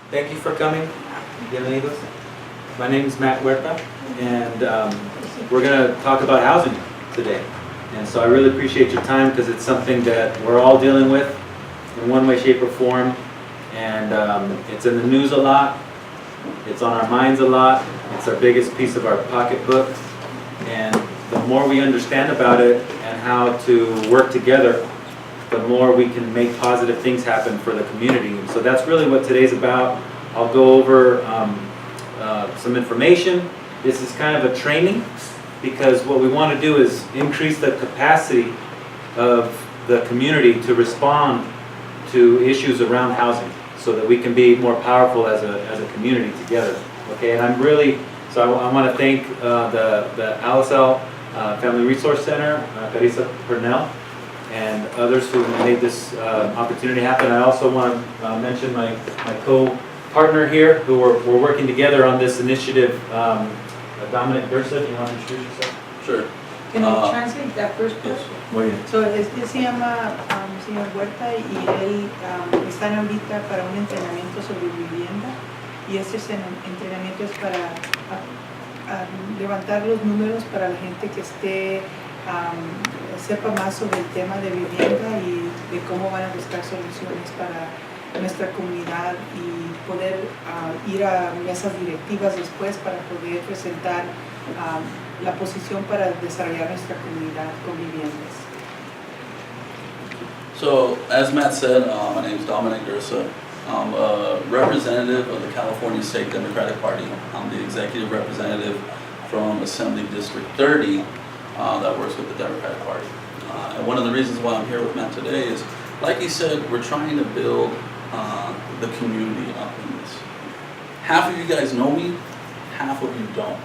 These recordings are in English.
Thank you for coming. Bienvenidos. My name is Matt Huerta, and we're going to talk about housing today. And so I really appreciate your time because it's something that we're all dealing with in one way, shape, or form. And it's in the news a lot. It's on our minds a lot. It's our biggest piece of our pocketbook. And the more we understand about it and how to work together, the more we can make positive things happen for the community. And so that's really what today's about. I'll go over some information. This is kind of a training because what we want to do is increase the capacity of the community to respond to issues around housing so that we can be more powerful as a community together. Okay, and I'm really, so I want to thank the Alisal Family Resource Center, Carissa Purnell, and others who made this opportunity happen. I also want to mention my co-partner here, who we're working together on this initiative. Dominic Dursa, do you want to introduce yourself? Sure. Can you translate that first question? Muy bien. So, él se llama señor Huerta y él están ahorita para un entrenamiento sobre vivienda y este entrenamiento es para levantar los números para la gente que esté sepa más sobre el tema de vivienda y de cómo van a buscar soluciones para nuestra comunidad y poder ir a mesas directivas después para poder presentar la posición para desarrollar nuestra comunidad con viviendas. So, as Matt said, my name is Dominic Dursa. I'm a representative of the California State Democratic Party. I'm the executive representative from Assembly District 30 that works with the Democratic Party. And one of the reasons why I'm here with Matt today is, like he said, we're trying to build the community up in this. Half of you guys know me, half of you don't.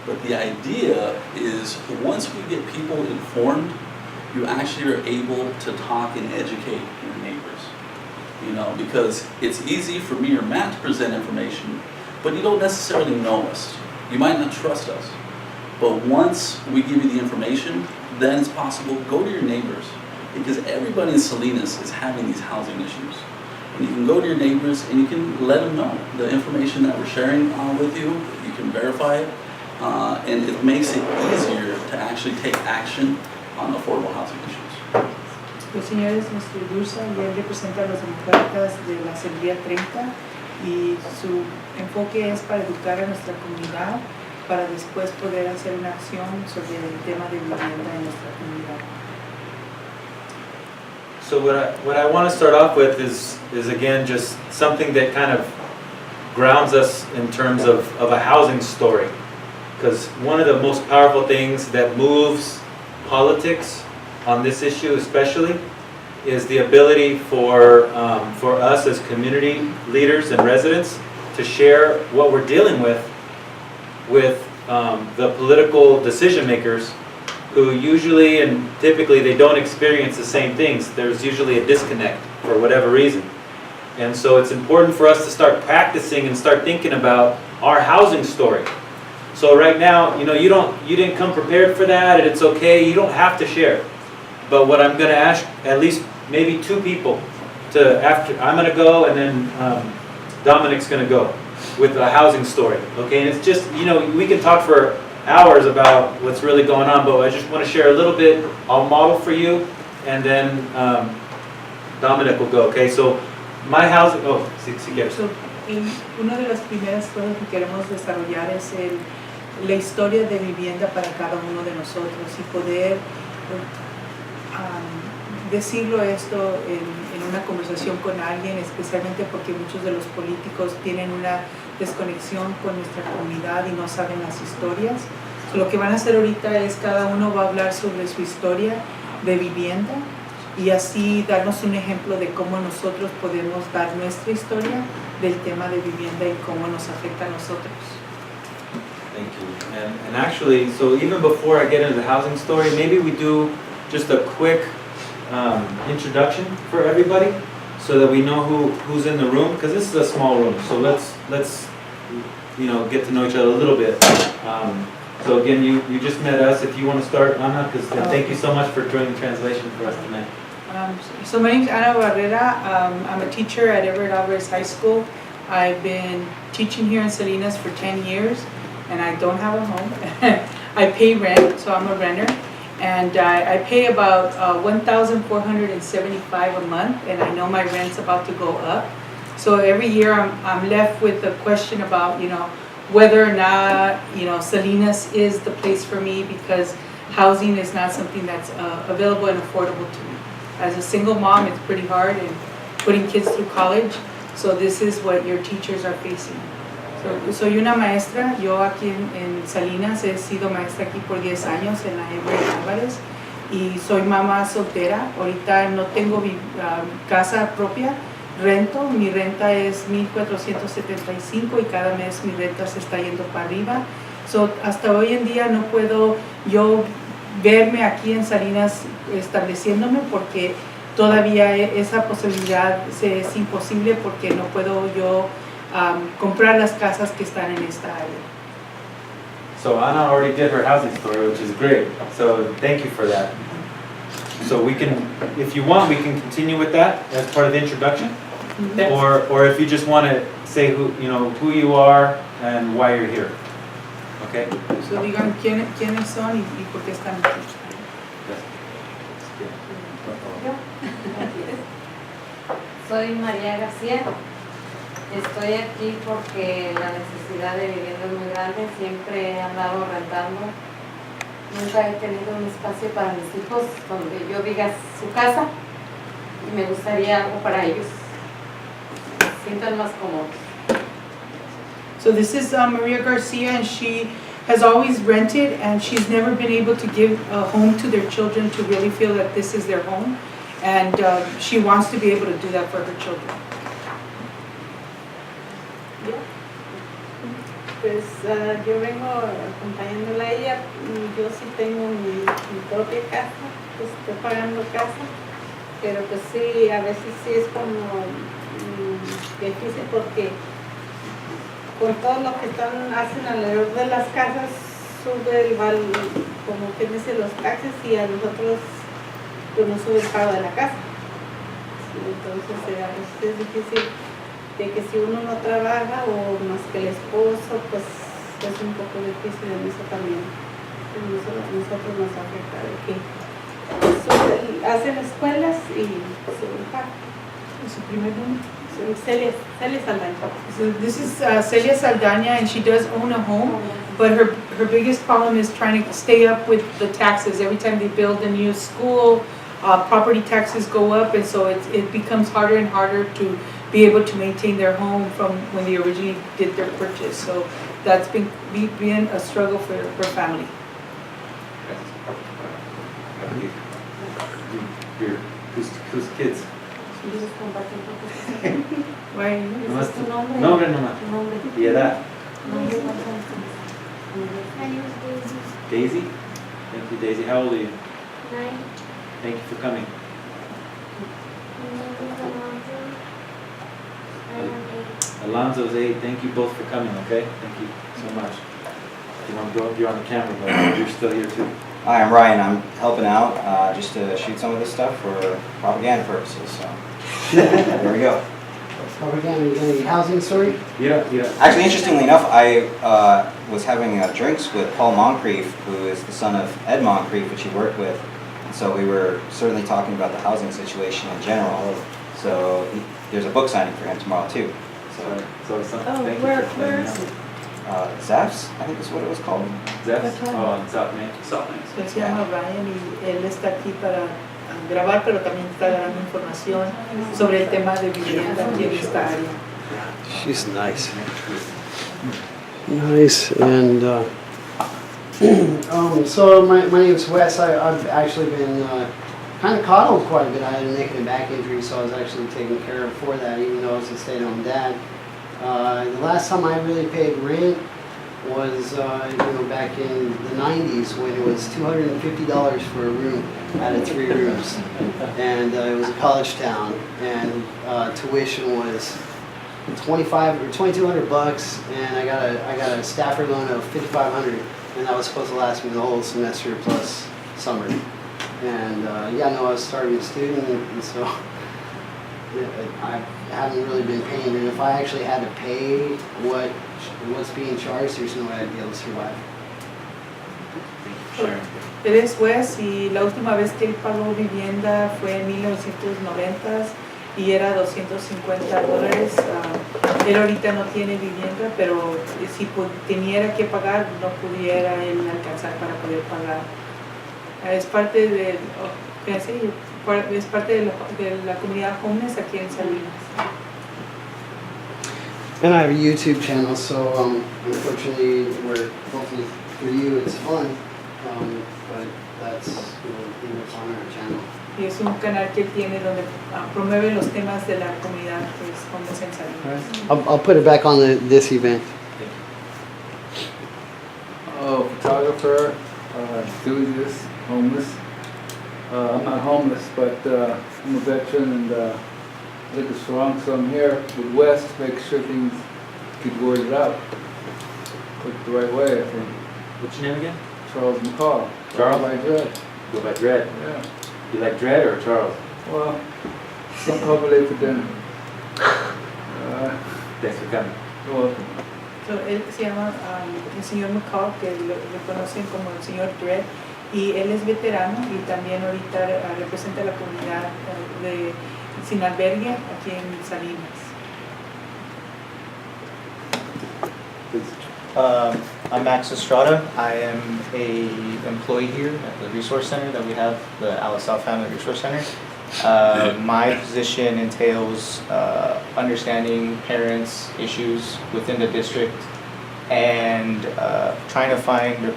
But the idea is once we get people informed, you actually are able to talk and educate your neighbors. You know, because it's easy for me or Matt to present information, but you don't necessarily know us. You might not trust us. But once we give you the information, then it's possible, go to your neighbors. Because everybody in Salinas is having these housing issues. And you can go to your neighbors and you can let them know the information that we're sharing with you. You can verify it. And it makes it easier to actually take action on affordable housing issues. El señor es Mr. Dursa y él representa a los demócratas de la Asamblea 30 y su enfoque es para educar a nuestra comunidad para después poder hacer una acción sobre el tema de vivienda en nuestra comunidad. So what I want to start off with is again just something that kind of grounds us in terms of a housing story. Because one of the most powerful things that moves politics on this issue especially is the ability for us as community leaders and residents to share what we're dealing with the political decision makers who usually and typically they don't experience the same things. There's usually a disconnect for whatever reason. And so it's important for us to start practicing and start thinking about our housing story. So right now, you know, you didn't come prepared for that and it's okay, you don't have to share. But what I'm going to ask at least maybe two people I'm going to go and then Dominic's going to go with a housing story. Okay, and it's just, you know, we can talk for hours about what's really going on, but I just want to share a little bit. I'll model for you, and then Dominic will go. Okay, so my housing. Oh, si quieres. So, una de las primeras cosas que queremos desarrollar es la historia de vivienda para cada uno de nosotros y poder decirlo esto en una conversación con alguien, especialmente porque muchos de los políticos tienen una desconexión con nuestra comunidad y no saben las historias. So, lo que van a hacer ahorita es cada uno va a hablar sobre su historia de vivienda y así darnos un ejemplo de cómo nosotros podemos dar nuestra historia del tema de vivienda y cómo nos afecta a nosotros. Thank you. And actually, so even before I get into the housing story, maybe we do just a quick introduction for everybody so that we know who's in the room, because this is a small room. So let's you know, get to know each other a little bit. So again, you just met us. If you want to start, Ana, because thank you so much for doing the translation for us tonight. So my name is Ana Barrera. I'm a teacher at Everett Alvarez High School. I've been teaching here in Salinas for 10 years, and I don't have a home. I pay rent, so I'm a renter, and I pay about $1,475 a month, and I know my rent's about to go up. So every year I'm left with the question about, whether or not, Salinas is the place for me, because housing is not something that's available and affordable to me. As a single mom, it's pretty hard, and putting kids through college, so this is what your teachers are facing. So, soy una maestra, yo aquí en Salinas he sido maestra aquí por 10 años en la Hebra Álvarez, y soy mamá soltera. Ahorita no tengo casa propia, rento, mi renta es $1,475 y cada mes mi renta se está yendo para arriba. So, hasta hoy en día no puedo yo verme aquí en Salinas estableciéndome, porque todavía esa posibilidad es imposible, porque no puedo yo comprar las casas que están en esta área. So Ana already did her housing story, which is great. So thank you for that. So we can, if you want, we can continue with that as part of the introduction. Yes. Or if you just want to say who you are and why you're here. Okay? So digan quiénes son y por qué están aquí. Soy María García. Estoy aquí porque la necesidad de vivienda es muy grande. Siempre he andado rentando. Nunca he tenido un espacio para mis hijos donde yo diga su casa, y me gustaría algo para ellos. Se sientan más cómodos. So this is Maria Garcia, and she has always rented, and she's never been able to give a home to their children to really feel that this is their home, and she wants to be able to do that for her children. Pues yo vengo acompañándola a ella. Yo sí tengo mi propia casa, pues estoy pagando casa, pero pues sí, a veces sí es como difícil, porque con todo lo que hacen alrededor de las casas, sube como que dice, los taxes, y a nosotros pues nos sube el pago de la casa. Sí, entonces a veces es difícil de que si uno no trabaja, o más que el esposo, pues es un poco difícil en eso también. Nosotros nos afecta de que hacen escuelas y suben pago. ¿Su primer nombre? Celia Saldaña. So this is Celia Saldaña, and she does own a home, but her biggest problem is trying to stay up with the taxes. Every time they build a new school, property taxes go up, and so it becomes harder and harder to be able to maintain their home from when they originally did their purchase. So that's been a struggle for her family. Whose kids? ¿Quieres compartir tu cosa? Why are you? ¿Ese es tu nombre? Nombre nomás. Tu nombre. Y edad. ¿Nombre? ¿Cuántos años tienes? Daisy? Thank you, Daisy. How old are you? 9. Thank you for coming. Alonzo's 8. Thank you both for coming, okay? Thank you so much. You want to go up? You're on the camera, but you're still here too. Hi, I'm Ryan. I'm helping out just to shoot some of this stuff for propaganda purposes. So there we go. Propaganda, you got any housing story? Yeah. Actually, interestingly enough, I was having drinks with Paul Moncrief, who is the son of Ed Moncrief, which he worked with. And so we were certainly talking about the housing situation in general. So there's a book signing for him tomorrow too. So thank you Where for letting me is know. it? Zaf's, I think is what it was called. Zeph? Oh, in South Main. South Main. Él se llama Ryan, y él está aquí para grabar, pero también está dando información sobre el tema de vivienda aquí en esta área. She's nice. Nice, and so my name's Wes. I've actually been kind of coddled quite a bit. I had a neck and back injury, so I was actually taken care of for that, even though I was a stay-at-home dad. The last time I really paid rent was back in the 90s, when it was $250 for a room out of 3 rooms, and it was a college town, and tuition was $2,500 or $2,200, and I got a Stafford loan of $5,500, and that was supposed to last me the whole semester plus summer. And I was a starving student, and so haven't really been paying, and if I actually had to pay what's being charged, there's no way I'd be able to survive. Sharon. Él es juez y la última vez que él pagó vivienda fue en 1990 y era $250. Él ahorita no tiene vivienda, pero si tuviera que pagar, no pudiera él alcanzar para poder pagar. Es parte de, es parte de la comunidad homeless aquí en Salinas. And I have a YouTube channel, so unfortunately, hopefully for you it's fun, but that's what's on our channel. Y es un canal que él tiene donde promueve los temas de la comunidad que es homeless en Salinas. I'll put it back on this event. Photographer, enthusiast, homeless. I'm not homeless, but I'm a veteran and liquor strong, so I'm here with Wes to make sure things get worded out. Put it the right way, I think. What's your name again? Charles McCall. Charles? By Dread. Go by Dredd. Yeah. You like Dredd or Charles? Well, some probably for dinner. Thanks for coming. You're welcome. So, él se llama el señor McCall, que lo conocen como el señor Dredd, y él es veterano y también ahorita representa a la comunidad de sin albergue aquí en Salinas. I'm Max Estrada. I am a employee here at the Resource Center that we have, the Alisal Family Resource Center. My position entails understanding parents' issues within the district and trying to find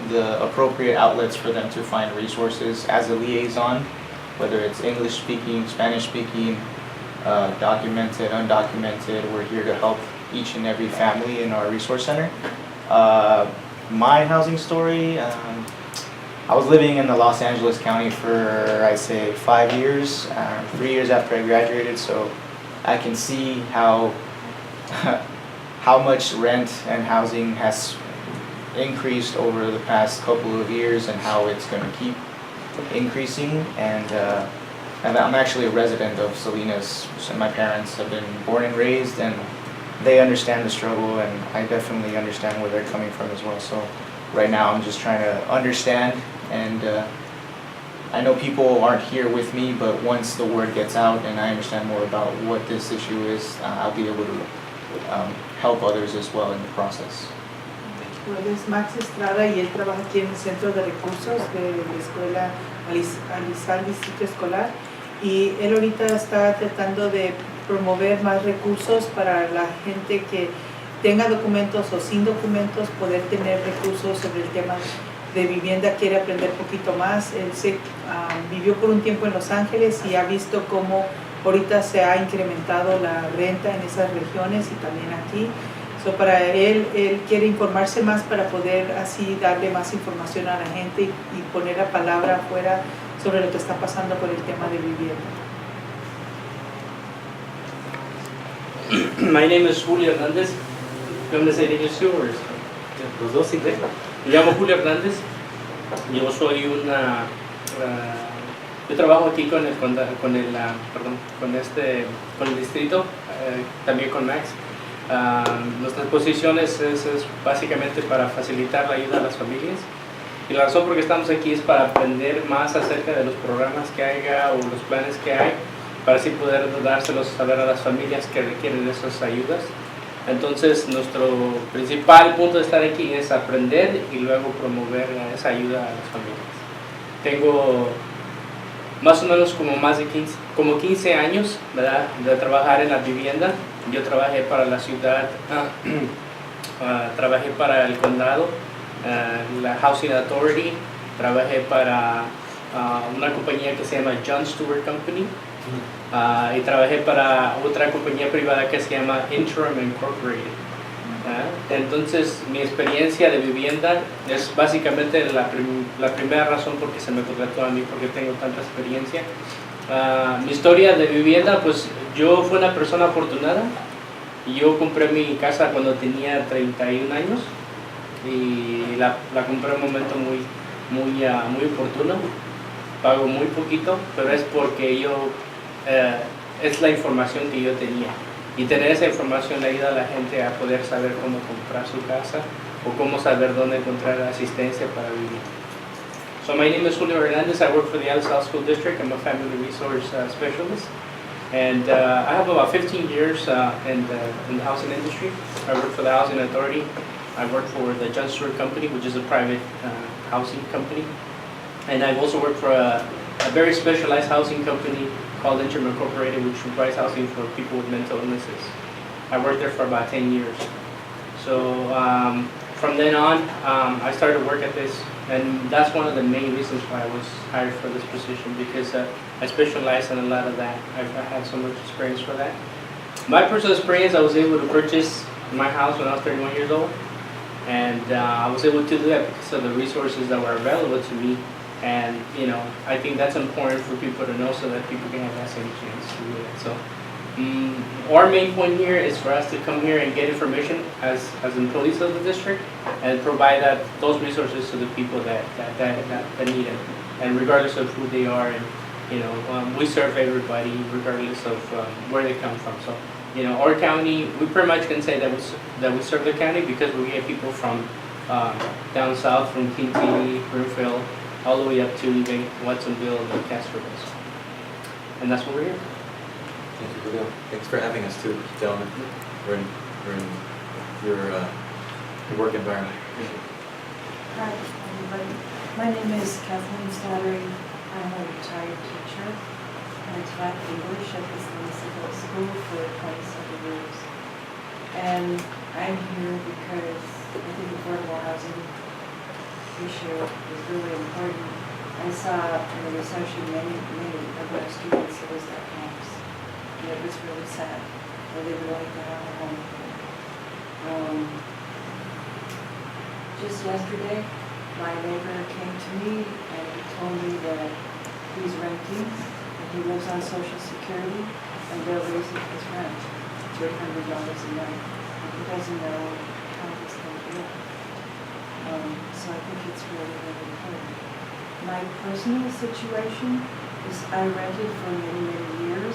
the appropriate outlets for them to find resources as a liaison, whether it's English speaking, Spanish speaking, documented, undocumented. We're here to help each and every family in our resource center. My housing story, I was living in the Los Angeles County for, I'd say, 5 years, 3 years after I graduated, so I can see how much rent and housing has increased over the past couple of years and how it's going to keep increasing. And I'm actually a resident of Salinas, so my parents have been born and raised, and they understand the struggle, and I definitely understand where they're coming from as well. So right now I'm just trying to understand, and I know people aren't here with me, but once the word gets out and I understand more about what this issue is, I'll be able to help others as well in the process. Él es Max Estrada y él trabaja aquí en el Centro de Recursos de la Escuela Alisal Distrito Escolar, y él ahorita está tratando de promover más recursos para la gente que tenga documentos o sin documentos, poder tener recursos sobre el tema de vivienda. Quiere aprender un poquito más. Él vivió por un tiempo en Los Ángeles y ha visto cómo ahorita se ha incrementado la renta en esas regiones y también aquí. So, para él quiere informarse más para poder así darle más información a la gente y poner la palabra afuera sobre lo que está pasando con el tema de vivienda. My name is Julio Hernández. ¿Me van a decir ellos yours? Los dos inglés. Me llamo Julio Hernández. Yo soy yo trabajo aquí con el distrito, también con Max. Nuestras posiciones es básicamente para facilitar la ayuda a las familias, y la razón por que estamos aquí es para aprender más acerca de los programas que haya o los planes que hay, para así poder dárselos a saber a las familias que requieren esas ayudas. Entonces nuestro principal punto de estar aquí es aprender y luego promover esa ayuda a las familias. Tengo más o menos como 15 años, ¿verdad?, de trabajar en la vivienda. Yo trabajé para la ciudad, trabajé para el condado, la Housing Authority, trabajé para una compañía que se llama John Stewart Company, y trabajé para otra compañía privada que se llama Interim Incorporated. Entonces mi experiencia de vivienda es básicamente la primera razón por qué se me contrató a mí, porque tengo tanta experiencia. Mi historia de vivienda, pues yo fui una persona afortunada. Yo compré mi casa cuando tenía 31 años y la compré en un momento muy oportuno. Pago muy poquito, pero es porque yo es la información que yo tenía. Y tener esa información le ayuda a la gente a poder saber cómo comprar su casa o cómo saber dónde encontrar asistencia para vivir. So my name is Julio Hernandez. I work for the Alisal School District. I'm a family resource specialist. And I have about 15 years in the housing industry. I work for the Housing Authority. I work for the John Stewart Company, which is a private housing company. And I've also worked for a very specialized housing company called Interim Incorporated, which provides housing for people with mental illnesses. I worked there for about 10 years. So from then on, I started to work at this, and that's one of the main reasons why I was hired for this position, because I specialize in a lot of that. I had so much experience for that. My personal experience, I was able to purchase my house when I was 31 years old, and I was able to do that because of the resources that were available to me. And I think that's important for people to know so that people can have that same chance to do that. So our main point here is for us to come here and get information as employees of the district and provide those resources to the people that need it, and regardless of who they are. And we serve everybody regardless of where they come from. So our county, we pretty much can say that we serve the county because we get people from down south, from Kinty, Broomfield, all the way up to even Watsonville and Castroville. And that's what we're here. Thank you, Julio. Thanks for having us too, gentlemen. We're in your work environment. Hi, everybody. My name is Kathleen Slattery. I'm a retired teacher. I taught English at the Salinas School for 27 years. And I'm here because I think affordable housing issue is really important. I saw in the recession many of our students that was their homes. And it was really sad. They didn't really have a home. Just yesterday, my neighbor came to me and he told me that he's renting and he lives on Social Security and they're raising his rent $300 a month. And he doesn't know how he's going to do it. So I think it's really, really important. My personal situation is I rented for many years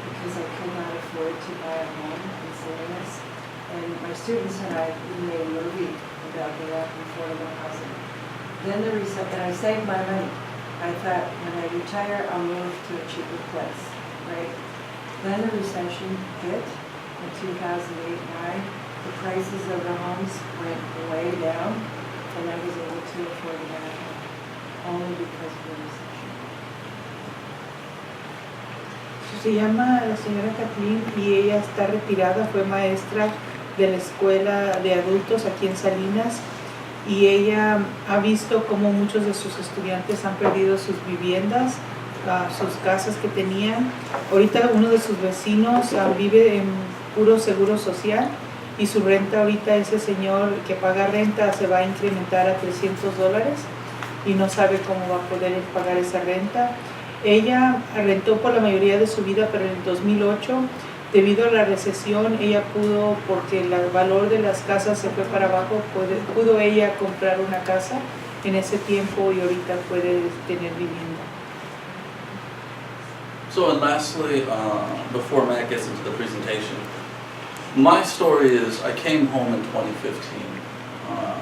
because I could not afford to buy a home in Salinas. And my students and I, we made a movie about the lack of affordable housing. Then and I saved my money. I thought when I retire, I'll move to a cheaper place, right? Then the recession hit in 2008-9. The prices of the homes went way down. And I was able to afford a better home, only because of the recession. Se llama la señora Kathleen y ella está retirada, fue maestra de la escuela de adultos aquí en Salinas, y ella ha visto cómo muchos de sus estudiantes han perdido sus viviendas, sus casas que tenían. Ahorita uno de sus vecinos vive en puro seguro social y su renta ahorita, ese señor que paga renta, se va a incrementar a $300 y no sabe cómo va a poder pagar esa renta. Ella rentó por la mayoría de su vida, pero en el 2008, debido a la recesión, ella pudo, porque el valor de las casas se fue para abajo, pudo ella comprar una casa en ese tiempo y ahorita puede tener vivienda. So, and lastly, before Matt gets into the presentation, my story is I came home in 2015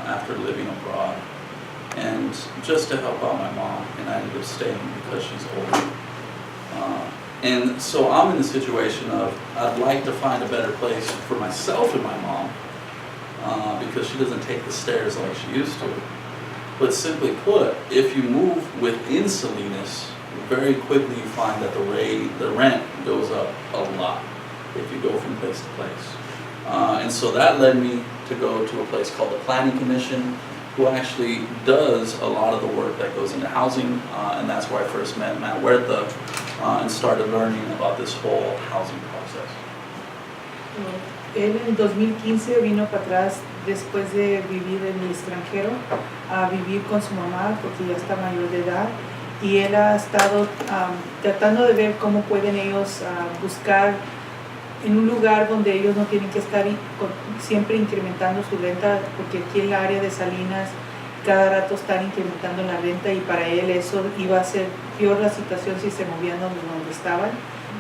after living abroad, and just to help out my mom, and I ended up staying because she's older. And so I'm in the situation of I'd like to find a better place for myself and my mom because she doesn't take the stairs like she used to. But simply put, if you move within Salinas, very quickly you find that the rent goes up a lot if you go from place to place. And so that led me to go to a place called the Planning Commission, who actually does a lot of the work that goes into housing, and that's where I first met Matt Huerta and started learning about this whole housing process. Él en 2015 vino para atrás después de vivir en el extranjero a vivir con su mamá porque ya está mayor de edad, y él ha estado tratando de ver cómo pueden ellos buscar en un lugar donde ellos no tienen que estar siempre incrementando su renta, porque aquí en la área de Salinas cada rato están incrementando la renta y para él eso iba a ser peor la situación si se movían donde estaban.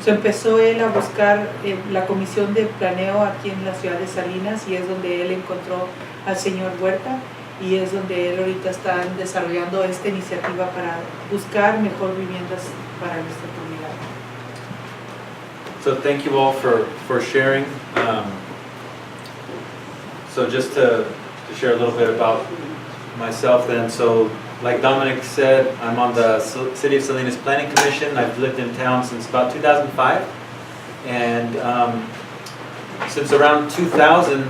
So empezó él a buscar la comisión de planeo aquí en la ciudad de Salinas y es donde él encontró al señor Huerta y es donde él ahorita está desarrollando esta iniciativa para buscar mejor viviendas para nuestra comunidad. So thank you all for sharing. So just to share a little bit about myself then. So like Dominic said, I'm on the City of Salinas Planning Commission. I've lived in town since about 2005. And since around 2000,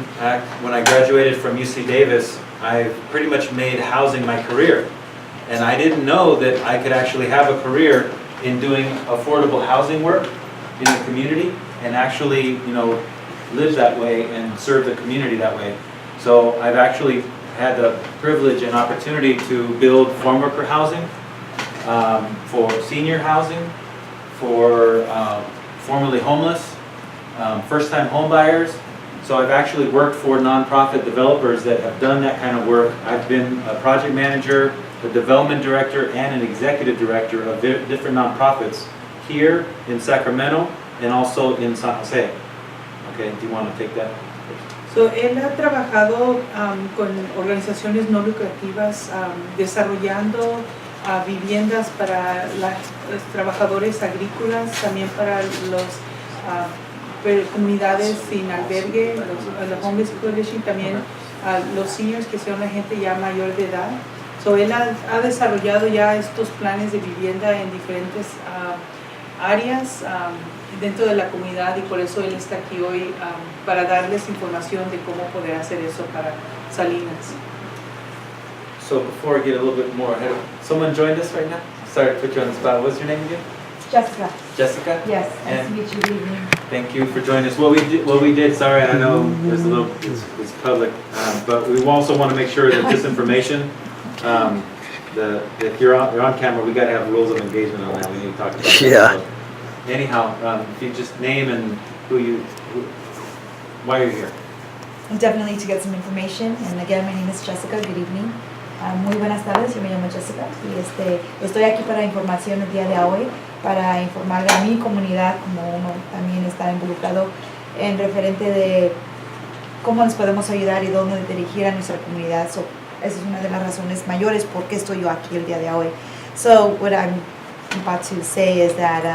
when I graduated from UC Davis, I've pretty much made housing my career. And I didn't know that I could actually have a career in doing affordable housing work in the community and actually, live that way and serve the community that way. So I've actually had the privilege and opportunity to build farm worker housing, for senior housing, for formerly homeless, first-time home buyers. So I've actually worked for nonprofit developers that have done that kind of work. I've been a project manager, a development director, and an executive director of different nonprofits here in Sacramento and also in San Jose. Okay, do you want to take that? So, él ha trabajado con organizaciones no lucrativas desarrollando viviendas para los trabajadores agrícolas, también para los comunidades sin albergue, los Homeless Coalition, también los seniors que son la gente ya mayor de edad. So, él ha desarrollado ya estos planes de vivienda en diferentes áreas dentro de la comunidad y por eso él está aquí hoy para darles información de cómo poder hacer eso para Salinas. So before I get a little bit more ahead, someone joined us right now? Sorry to put you on the spot. What's your name again? Jessica. Jessica? Yes, nice And to meet you. Good evening. thank you for joining us. What we did, sorry, I know there's a little, it's public, but we also want to make sure that this information, if you're on camera, we got to have rules of engagement on that. We need to talk about that. Yeah. So, anyhow, if you just name and why you're here. Definitely to get some information. And again, my name is Jessica. Good evening. Muy buenas tardes, yo me llamo Jessica y estoy aquí para información el día de hoy, para informarle a mi comunidad, como uno también está involucrado en referente de cómo les podemos ayudar y dónde dirigir a nuestra comunidad. So, esa es una de las razones mayores por qué estoy yo aquí el día de hoy. So what I'm about to say is that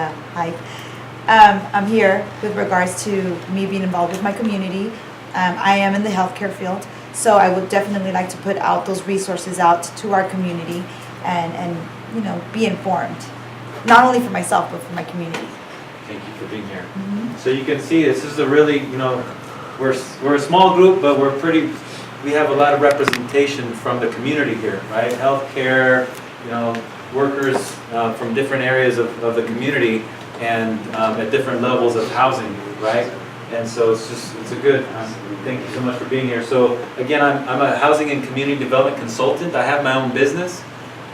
I'm here with regards to me being involved with my community. I am in the healthcare field, so I would definitely like to put out those resources out to our community and be informed, not only for myself but for my community. Thank you for being here. So you can see this is a really, we're a small group, but we have a lot of representation from the community here, right? Healthcare, workers from different areas of the community and at different levels of housing, right? And so it's a good, thank you so much for being here. So again, I'm a housing and community development consultant. I have my own business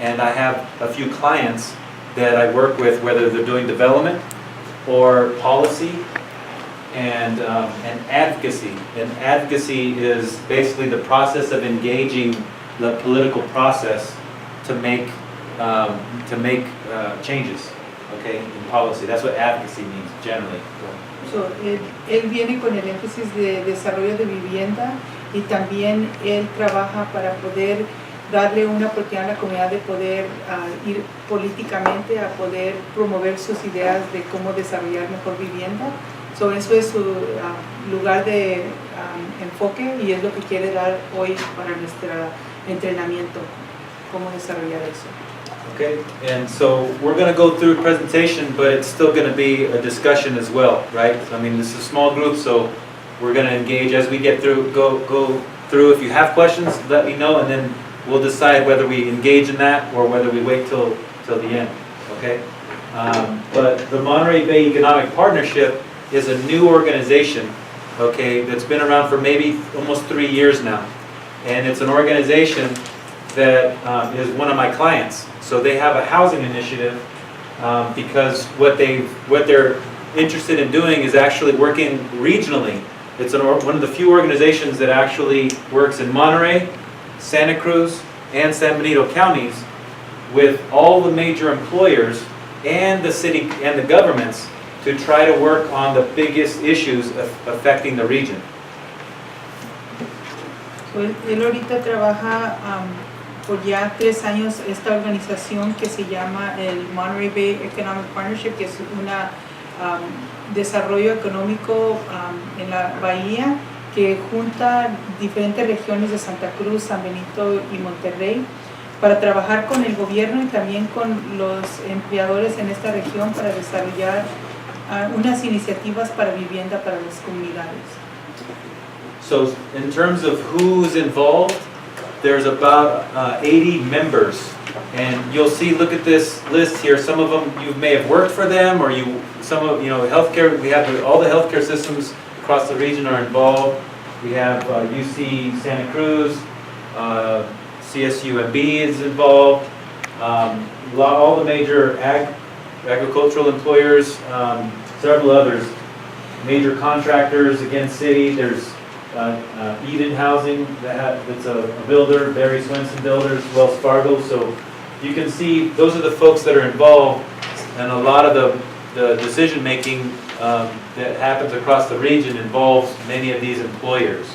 and I have a few clients that I work with, whether they're doing development or policy and advocacy. And advocacy is basically the process of engaging the political process to make changes, okay, in policy. That's what advocacy means generally. So, él viene con el énfasis de desarrollo de vivienda y también él trabaja para poder darle una oportunidad a la comunidad de poder ir políticamente a poder promover sus ideas de cómo desarrollar mejor vivienda. So, eso es su lugar de enfoque y es lo que quiere dar hoy para nuestro entrenamiento, cómo desarrollar eso. Okay, and so we're going to go through a presentation, but it's still going to be a discussion as well, right? I mean, this is a small group, so we're going to engage as we get through, go through. If you have questions, let me know, and then we'll decide whether we engage in that or whether we wait till the end, okay? But the Monterey Bay Economic Partnership is a new organization, okay, that's been around for maybe almost 3 years now. And it's an organization that is one of my clients. So they have a housing initiative because what they're interested in doing is actually working regionally. It's one of the few organizations that actually works in Monterey, Santa Cruz, and San Benito counties with all the major employers and the city and the governments to try to work on the biggest issues affecting the region. So, él ahorita trabaja por ya 3 años esta organización que se llama el Monterey Bay Economic Partnership, que es un desarrollo económico en la bahía que junta diferentes regiones de Santa Cruz, San Benito y Monterrey para trabajar con el gobierno y también con los empleadores en esta región para desarrollar unas iniciativas para vivienda para las comunidades. So in terms of who's involved, there's about 80 members. And you'll see, look at this list here, some of them you may have worked for them, or healthcare, we have all the healthcare systems across the region are involved. We have UC Santa Cruz, CSUMB is involved, all the major agricultural employers, several others, major contractors, again, city, there's Eden Housing, that's a builder, Barry Swenson Builders, Wells Fargo, so you can see those are the folks that are involved, and a lot of the decision making that happens across the region involves many of these employers.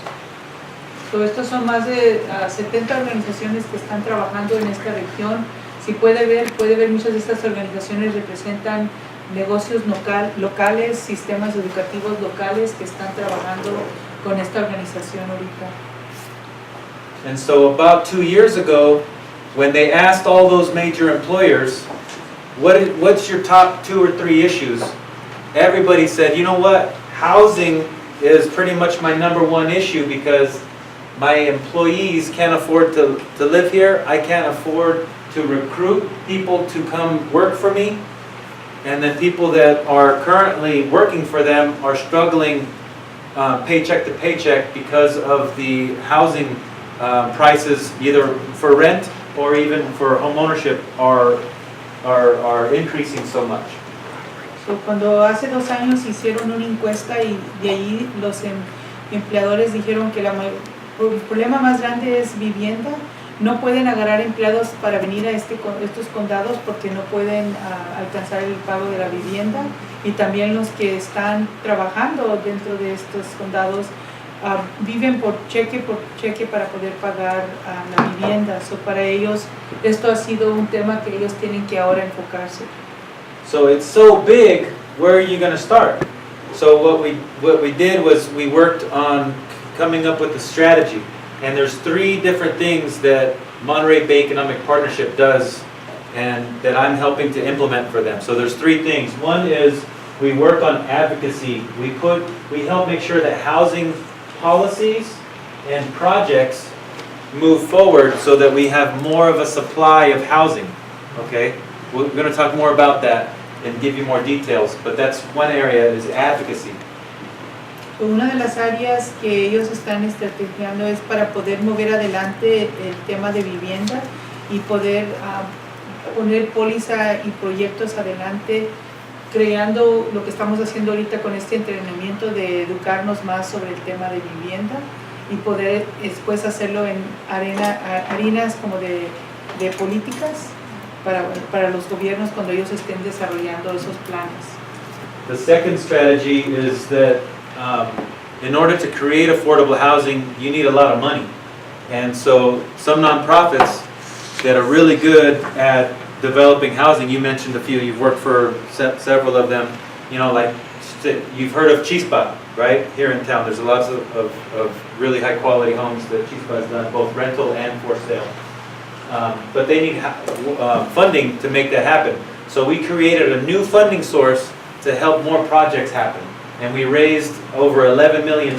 So, estos son más de 70 organizaciones que están trabajando en esta región. Si puede ver muchas de estas organizaciones representan negocios locales, sistemas educativos locales que están trabajando con esta organización ahorita. And so about 2 years ago, when they asked all those major employers, what's your top 2 or 3 issues? Everybody said, you know what, housing is pretty much my #1 issue because my employees can't afford to live here. I can't afford to recruit people to come work for me. And then people that are currently working for them are struggling paycheck to paycheck because of the housing prices, either for rent or even for home ownership, are increasing so much. So, cuando hace 2 años hicieron una encuesta y de ahí los empleadores dijeron que el problema más grande es vivienda. No pueden agarrar empleados para venir a estos condados porque no pueden alcanzar el pago de la vivienda, y también los que están trabajando dentro de estos condados viven por cheque para poder pagar la vivienda. So, para ellos esto ha sido un tema que ellos tienen que ahora enfocarse. So it's so big, where are you going to start? So what we did was we worked on coming up with a strategy. And there's 3 different things that Monterey Bay Economic Partnership does and that I'm helping to implement for them. So there's 3 things. One is we work on advocacy. We help make sure that housing policies and projects move forward so that we have more of a supply of housing. Okay? We're going to talk more about that and give you more details, but that's one area is advocacy. Una de las áreas que ellos están estrategiando es para poder mover adelante el tema de vivienda y poder poner póliza y proyectos adelante, creando lo que estamos haciendo ahorita con este entrenamiento de educarnos más sobre el tema de vivienda y poder después hacerlo en arenas como de políticas para los gobiernos cuando ellos estén desarrollando esos planes. The second strategy is that in order to create affordable housing, you need a lot of money. And so some nonprofits that are really good at developing housing, you mentioned a few, you've worked for several of them, like you've heard of Chispa, right? Here in town, there's lots of really high quality homes that Chispa has done, both rental and for sale. But they need funding to make that happen. So we created a new funding source to help more projects happen. And we raised over $11 million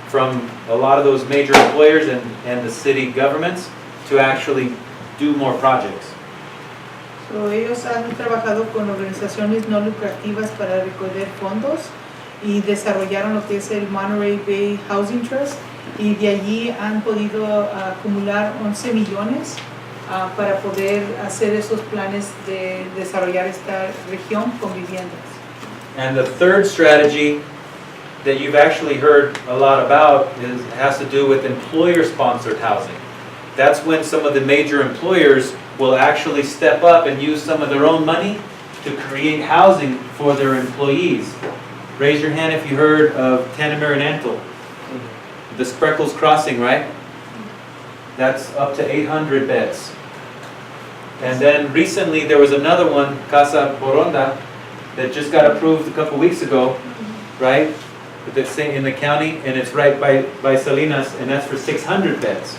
from a lot of those major employers and the city governments to actually do more projects. So, ellos han trabajado con organizaciones no lucrativas para recoger fondos y desarrollaron lo que es el Monterey Bay Housing Trust, y de allí han podido acumular 11 millones para poder hacer esos planes de desarrollar esta región con viviendas. And the third strategy that you've actually heard a lot about has to do with employer-sponsored housing. That's when some of the major employers will actually step up and use some of their own money to create housing for their employees. Raise your hand if you heard of Tanamir and Antle. The Spreckles Crossing, right? That's up to 800 beds. And then recently there was another one, Casa Boronda, that just got approved a couple weeks ago, right? That's in the county, and it's right by Salinas, and that's for 600 beds.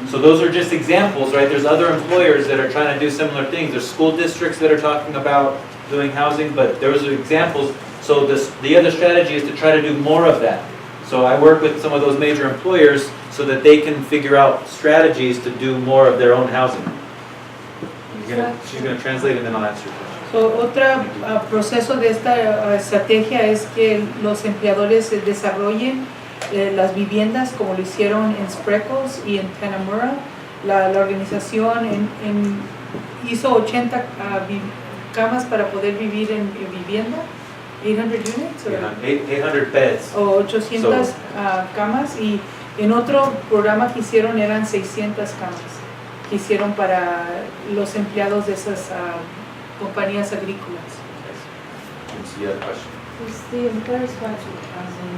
So those are just examples, right? There's other employers that are trying to do similar things. There's school districts that are talking about doing housing, but those are examples. So the other strategy is to try to do more of that. So I work with some of those major employers so that they can figure out strategies to do more of their own housing. She's going to translate and then I'll answer your question. So, otro proceso de esta estrategia es que los empleadores desarrollen las viviendas como lo hicieron en Spreckles y en Tanamura. La organización hizo 80 camas para poder vivir en vivienda, 800 units, 800 beds. o 800 camas, y en otro programa que hicieron eran 600 camas que hicieron para los empleados de esas compañías agrícolas. Is the employer-sponsored housing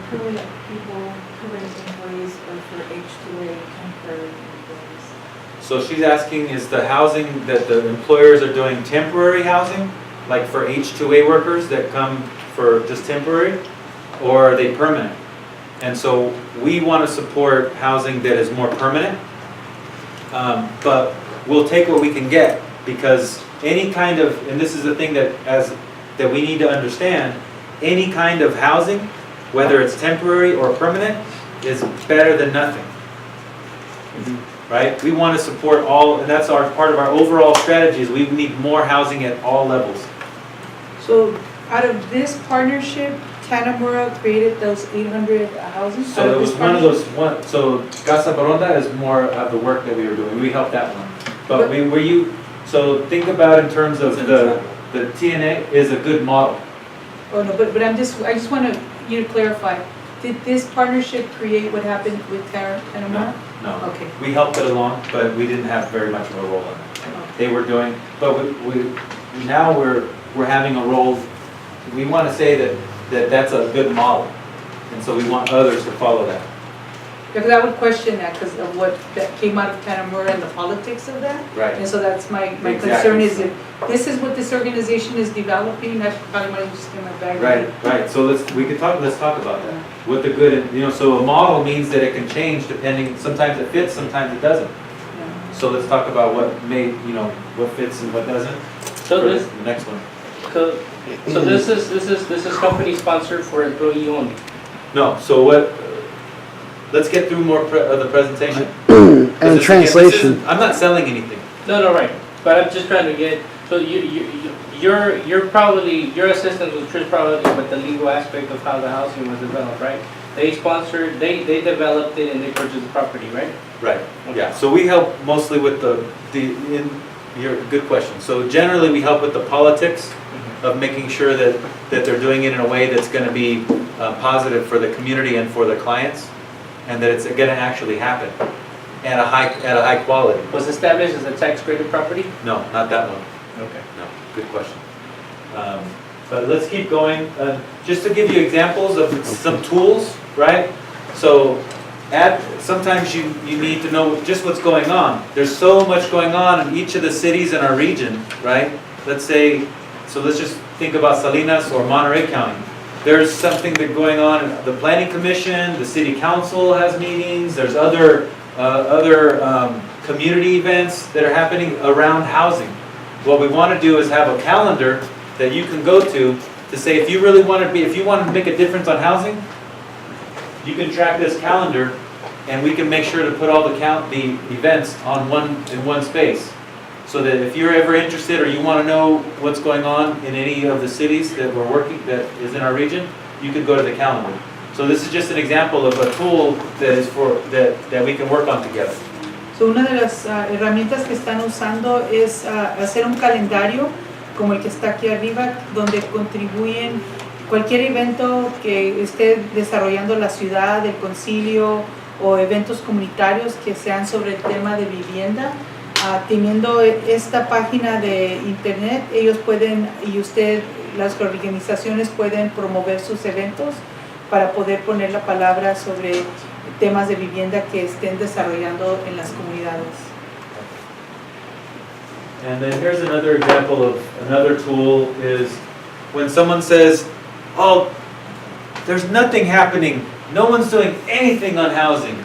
for permanent people, permanent employees, or for H-2A temporary employees? So she's asking, is the housing that the employers are doing temporary housing, like for H-2A workers that come for just temporary, or are they permanent? And so we want to support housing that is more permanent, but we'll take what we can get, because any kind of, and this is the thing that we need to understand, any kind of housing, whether it's temporary or permanent, is better than nothing. Right? We want to support all, and that's part of our overall strategy, is we need more housing at all levels. So out of this partnership, Tanamura created those 800 houses? So it was one of those, so Casa Baronda is more of the work that we were doing. We helped that one. But so think about in terms of the TNA is a good model. Oh no, but I just want you to clarify. Did this partnership create what happened with Tanamura? No. Okay. We helped it along, but we didn't have very much of a role in it. They were doing, but now we're having a role. We want to say that's a good model, and so we want others to follow that. Because I would question that because of what that came out of Tanamura and the politics of that. Right. And so that's my Exactly. concern is that this is what this organization is developing. That's probably why I just in my bag. Right. So let's talk about that. What the good, so a model means that it can change depending. Sometimes it fits, sometimes it doesn't. Yeah. So let's talk about what what fits and what doesn't. So For this, the next one. so this is company sponsored for employee only. No. So what? Let's get through more of the presentation. And translation. I'm not selling anything. No, right. But I'm just trying to get, so you're probably, your assistant was probably with the legal aspect of how the housing was developed, right? They sponsored, they developed it and they purchased the property, right? Right. Yeah. So we help mostly with your good question. So generally we help with the politics of making sure that they're doing it in a way that's going to be positive for the community and for the clients, and that it's going to actually happen at a high quality. Was established as a tax graded property? No, not that one. Okay. No, good question. But let's keep going. Just to give you examples of some tools, right? So sometimes you need to know just what's going on. There's so much going on in each of the cities in our region, right? Let's just think about Salinas or Monterey County. There's something that's going on in the Planning Commission, the City Council has meetings, there's other community events that are happening around housing. What we want to do is have a calendar that you can go to say if you want to make a difference on housing, you can track this calendar and we can make sure to put all the events in one space. So that if you're ever interested or you want to know what's going on in any of the cities that that is in our region, you could go to the calendar. So this is just an example of a tool that we can work on together. So una de las herramientas que están usando es hacer un calendario como el que está aquí arriba, donde contribuyen cualquier evento que esté desarrollando la ciudad, el concilio o eventos comunitarios que sean sobre el tema de vivienda. teniendo esta página de internet, ellos pueden, y las organizaciones pueden promover sus eventos para poder poner la palabra sobre temas de vivienda que estén desarrollando en las comunidades. And then here's another example of another tool is when someone says, oh, there's nothing happening, no one's doing anything on housing.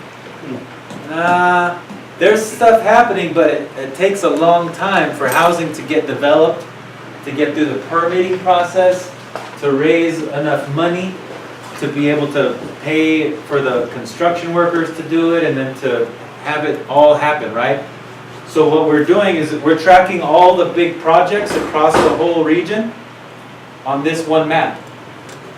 There's stuff happening, but it takes a long time for housing to get developed, to get through the permitting process, to raise enough money to be able to pay for the construction workers to do it and then to have it all happen, right? So what we're doing is we're tracking all the big projects across the whole region on this one map.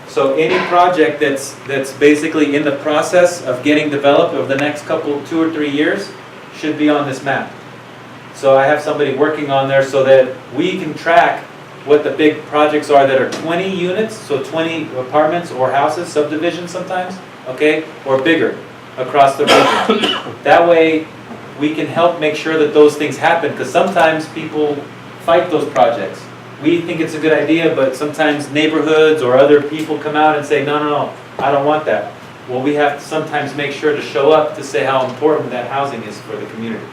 So any project that's basically in the process of getting developed over the next 2 or 3 years should be on this map. So I have somebody working on there so that we can track what the big projects are that are 20 units, so 20 apartments or houses, subdivisions sometimes, okay, or bigger across the region. That way we can help make sure that those things happen, because sometimes people fight those projects. We think it's a good idea, but sometimes neighborhoods or other people come out and say, no, I don't want that. Well, we have to sometimes make sure to show up to say how important that housing is for the community.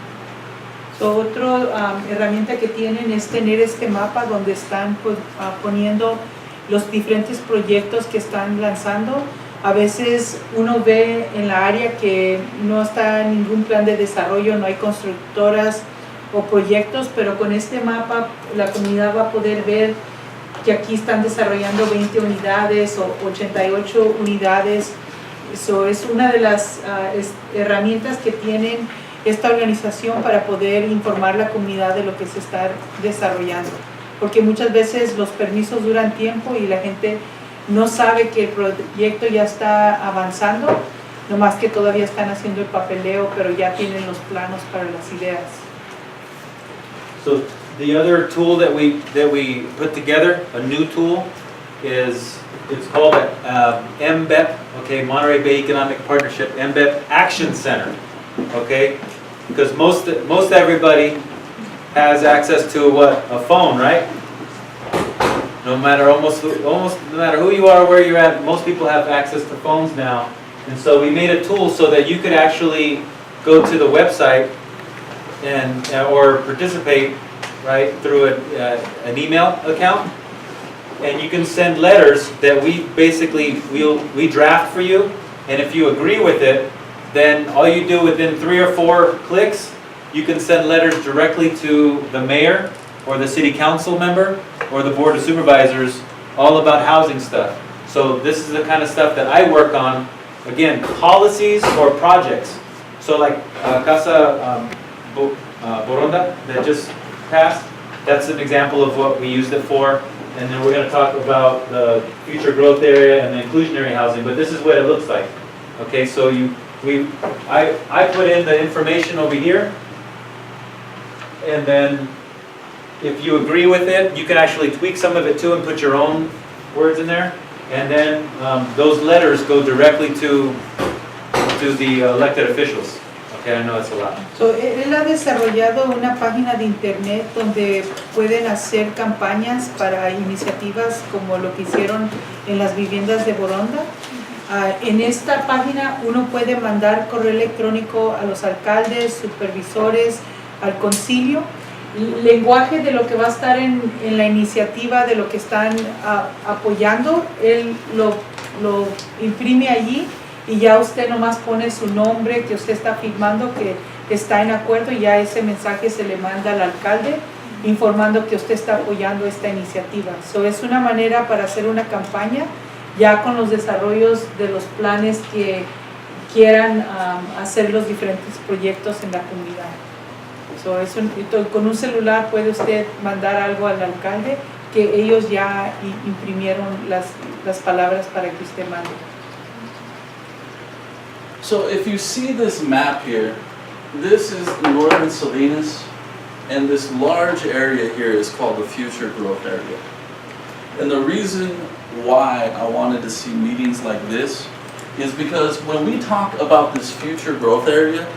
So, otra herramienta que tienen es tener este mapa donde están poniendo los diferentes proyectos que están lanzando. A veces uno ve en la área que no está ningún plan de desarrollo, no hay constructoras o proyectos, pero con este mapa la comunidad va a poder ver que aquí están desarrollando 20 unidades o 88 unidades. Eso es una de las herramientas que tienen esta organización para poder informar a la comunidad de lo que se está desarrollando. Porque muchas veces los permisos duran tiempo y la gente no sabe que el proyecto ya está avanzando, nomás que todavía están haciendo el papeleo, pero ya tienen los planos para las ideas. So the other tool that we put together, a new tool, is it's called MBEP, okay, Monterey Bay Economic Partnership, MBEP Action Center, okay, because most everybody has access to a phone, right? No matter no matter who you are, where you're at, most people have access to phones now, and so we made a tool so that you could actually go to the website and or participate, right, through an email account, and you can send letters that we basically we draft for you, and if you agree with it, then all you do within 3 or 4 clicks, you can send letters directly to the mayor or the city council member or the board of supervisors all about housing stuff. So this is the kind of stuff that I work on, again, policies or projects. So like Casa Boronda that just passed, that's an example of what we used it for. And then we're going to talk about the future growth area and the inclusionary housing, but this is what it looks like. Okay, so I put in the information over here, and then if you agree with it, you can actually tweak some of it too and put your own words in there, and then those letters go directly to the elected officials. Okay, I know it's a lot. So, él ha desarrollado una página de internet donde pueden hacer campañas para iniciativas como lo que hicieron en las viviendas de Boronda. En esta página uno puede mandar correo electrónico a los alcaldes, supervisores, al concilio, lenguaje de lo que va a estar en la iniciativa, de lo que están apoyando. Él lo imprime allí y ya usted nomás pone su nombre que usted está firmando que está en acuerdo, y ya ese mensaje se le manda al alcalde informando que usted está apoyando esta iniciativa. So, es una manera para hacer una campaña ya con los desarrollos de los planes que quieran hacer los diferentes proyectos en la comunidad. So, con un celular puede usted mandar algo al alcalde que ellos ya imprimieron las palabras para que usted mande. So if you see this map here, this is northern Salinas, and this large area here is called the future growth area. And the reason why I wanted to see meetings like this is because when we talk about this future growth area,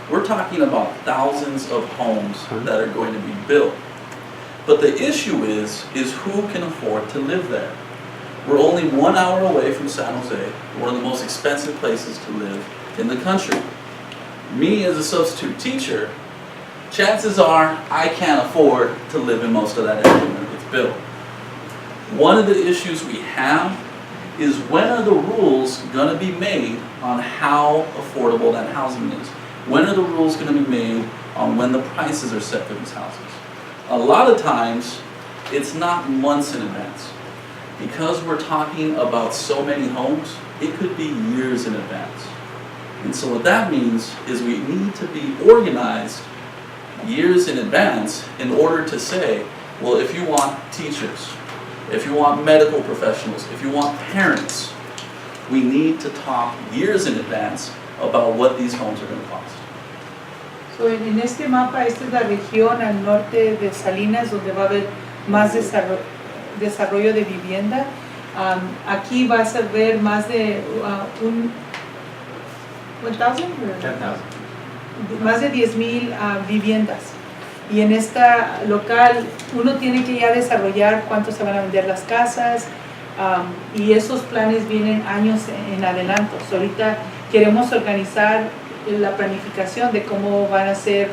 We're talking about thousands of homes that are going to be built. But the issue is who can afford to live there? We're only 1 hour away from San Jose, one of the most expensive places to live in the country. Me as a substitute teacher, chances are I can't afford to live in most of that area when it gets built. One of the issues we have is when are the rules going to be made on how affordable that housing is? When are the rules going to be made on when the prices are set for these houses? A lot of times, it's not months in advance. Because we're talking about so many homes, it could be years in advance. And so what that means is we need to be organized years in advance in order to say, well, if you want teachers, if you want medical professionals, if you want parents, we need to talk years in advance about what these homes are going to cost. So, en este mapa, esta es la región al norte de Salinas, donde va a haber más desarrollo de vivienda. Aquí vas a ver más de 10,000. más de 10,000 viviendas. Y en esta local uno tiene que ya desarrollar cuánto se van a vender las casas, y esos planes vienen años en adelanto. So, ahorita queremos organizar la planificación de cómo van a ser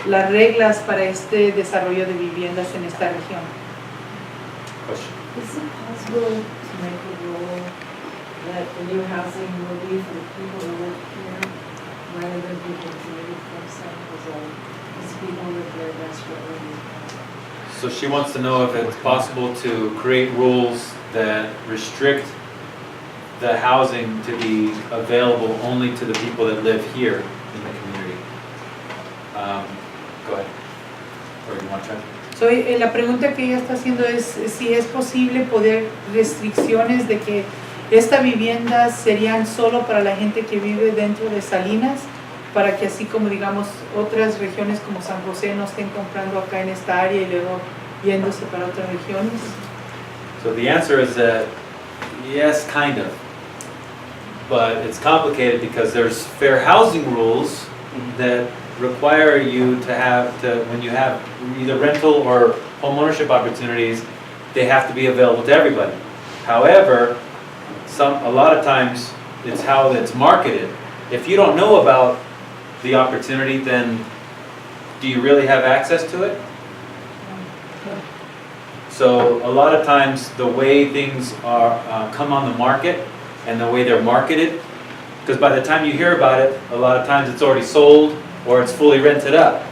las reglas para este desarrollo de viviendas en esta región. Is it possible to make a rule that the new housing will be for the people who live here rather than people commuting from San Jose? Because people live there desperately. So she wants to know if it's possible to create rules that restrict the housing to be available only to the people that live here in the community. Go ahead. Or you want to try? So, la pregunta que ella está haciendo es si es posible poner restricciones de que estas viviendas serían solo para la gente que vive dentro de Salinas, para que así como digamos otras regiones como San José no estén comprando acá en esta área y luego yéndose para otras regiones. So the answer is that yes, kind of. But it's complicated because there's fair housing rules that require you to when you have either rental or homeownership opportunities, they have to be available to everybody. However, a lot of times it's how it's marketed. If you don't know about the opportunity, then do you really have access to it? So a lot of times the way things are come on the market and the way they're marketed, because by the time you hear about it, a lot of times it's already sold or it's fully rented up.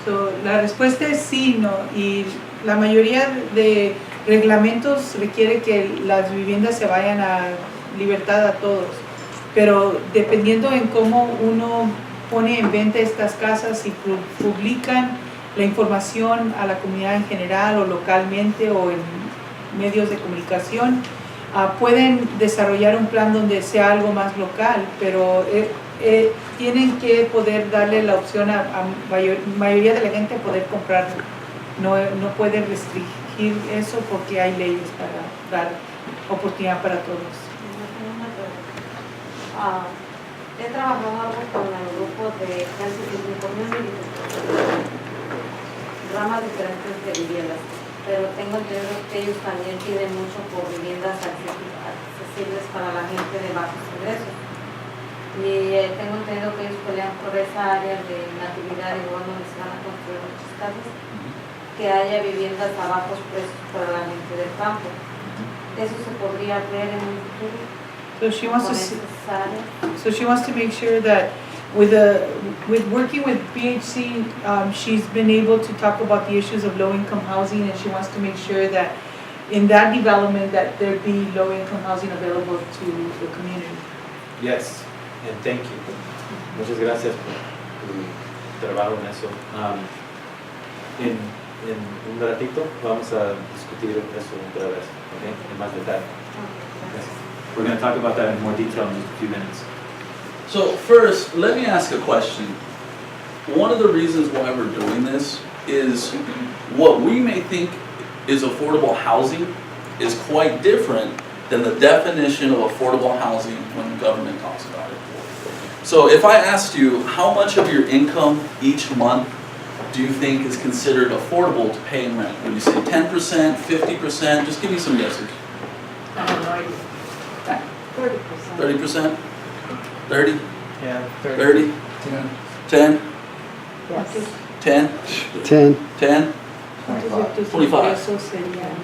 So, la respuesta es sí, no, y la mayoría de reglamentos requiere que las viviendas se vayan a libertad a todos, pero dependiendo en cómo uno pone en venta estas casas y publican la información a la comunidad en general o localmente o en medios de comunicación, pueden desarrollar un plan donde sea algo más local, pero tienen que poder darle la opción a mayoría de la gente poder comprarlo. No pueden restringir eso porque hay leyes para dar oportunidad para todos. He trabajado algo con el grupo de Inclusionary, ramas diferentes de viviendas, pero tengo entendido que ellos también piden mucho por viviendas accesibles para la gente de bajos ingresos. Y tengo entendido que ellos pelean por esa área de natividad y lugar donde se van a construir muchas casas, que haya viviendas a bajos precios para la gente del campo. Eso se podría ver en un futuro. So she wants to make sure that with working with BHC, she's been able to talk about the issues of low-income housing, and she wants to make sure that in that development that there be low-income housing available to the community. Yes, and thank you. Muchas gracias por tu trabajo en eso. En un ratito vamos a discutir eso otra vez, okay? En más detalle. Okay. We're going to talk about that in more detail in just a few minutes. So first, let me ask a question. One of the reasons why we're doing this is what we may think is affordable housing is quite different than the definition of affordable housing when the government talks about it. So if I asked you, how much of your income each month do you think is considered affordable to pay in rent? Would you say 10%, 50%? Just give me some guesses. I have no idea. 30%. 30%? 30? Yeah, 30? 10, 10? Yes. 10? 10. 10? ¿Cuántos de tus 25. ingresos serían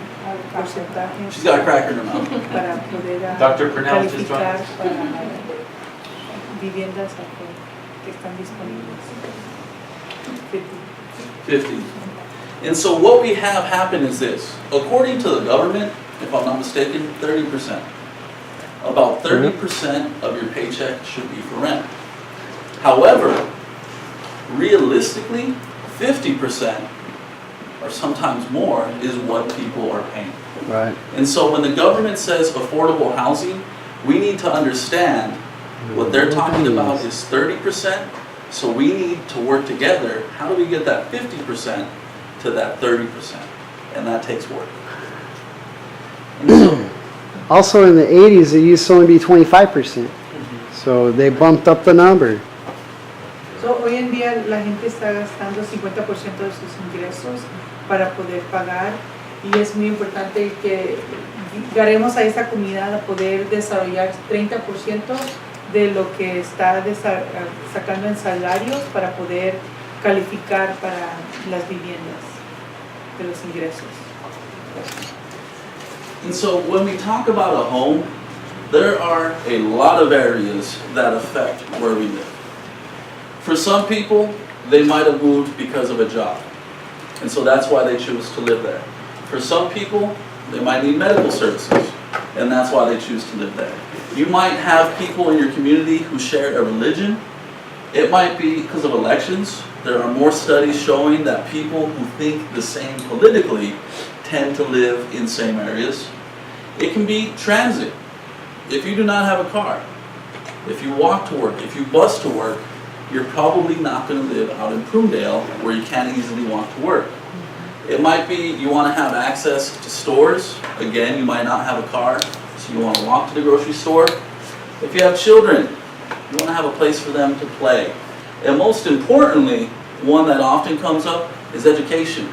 porcentajes She's got a cracker in her mouth. para poder Dr. Purnell just calificar joined. para viviendas que están disponibles? 50. 50. And so what we have happen is this. According to the government, if I'm not mistaken, 30%. About 30% of your paycheck should be for rent. However, realistically, 50% or sometimes more is what people are paying. Right. And so when the government says affordable housing, we need to understand what they're talking about is 30%. So we need to work together. How do we get that 50% to that 30%? And that takes work. And so, Also in the 80s, it used to only be 25%. So they bumped up the number. So, hoy en día la gente está gastando 50% de sus ingresos para poder pagar y es muy importante que llegaremos a esta comunidad a poder desarrollar 30% de lo que está sacando en salarios para poder calificar para las viviendas de los ingresos. and so when we talk about a home, there are a lot of areas that affect where we live. For some people, they might have moved because of a job. And so that's why they choose to live there. For some people, they might need medical services, and that's why they choose to live there. You might have people in your community who share a religion. It might be because of elections. There are more studies showing that people who think the same politically tend to live in same areas. It can be transit. If you do not have a car, if you walk to work, if you bus to work, you're probably not going to live out in Prunedale where you can't easily walk to work. It might be you want to have access to stores. Again, you might not have a car, so you want to walk to the grocery store. If you have children, you want to have a place for them to play. And most importantly, one that often comes up is education.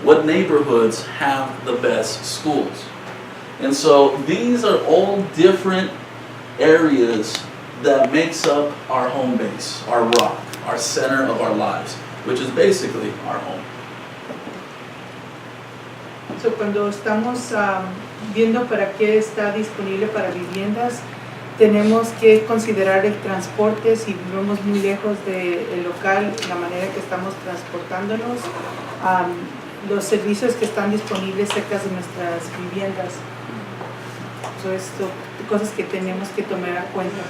What neighborhoods have the best schools? And so these are all different areas that makes up our home base, our rock, our center of our lives, which is basically our home. So, cuando estamos viendo para qué está disponible para viviendas, tenemos que considerar el transporte, si vivimos muy lejos del local, la manera que estamos transportándonos, los servicios que están disponibles cerca de nuestras viviendas. So, esto, cosas que tenemos que tomar en cuenta.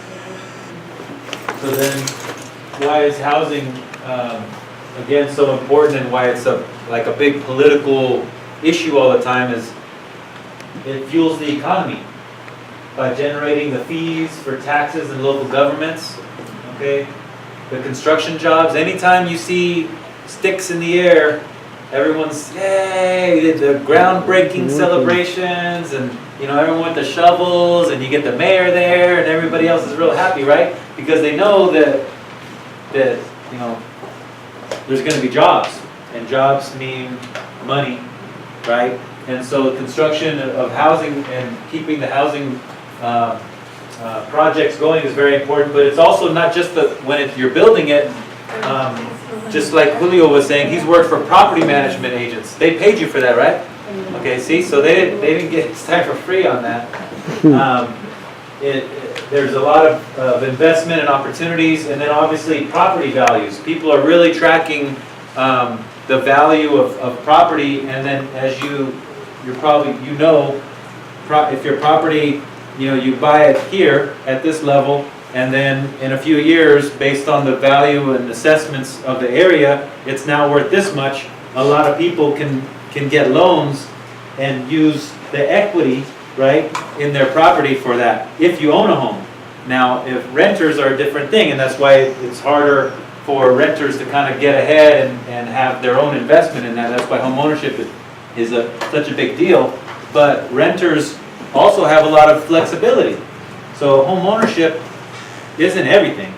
So then, why is housing, again, so important and why it's like a big political issue all the time is it fuels the economy by generating the fees for taxes and local governments, okay? The construction jobs, anytime you see sticks in the air, everyone's, yay, the groundbreaking celebrations and, you know, everyone with the shovels and you get the mayor there and everybody else is real happy, right? Because they know that you know, there's going to be jobs and jobs mean money, right? And so construction of housing and keeping the housing projects going is very important, but it's also not just when you're building it, just like Julio was saying, he's worked for property management agents. They paid you for that, right? Okay, see, so they didn't get time for free on that. There's a lot of investment and opportunities, and then obviously property values. People are really tracking the value of property, and then as you're probably, you know, if your property, you know, you buy it here at this level, and then in a few years, based on the value and assessments of the area, it's now worth this much. A lot of people can get loans and use the equity, right, in their property for that, if you own a home. Now, if renters are a different thing, and that's why it's harder for renters to kind of get ahead and have their own investment in that. That's why home ownership is such a big deal. But renters also have a lot of flexibility. So home ownership isn't everything.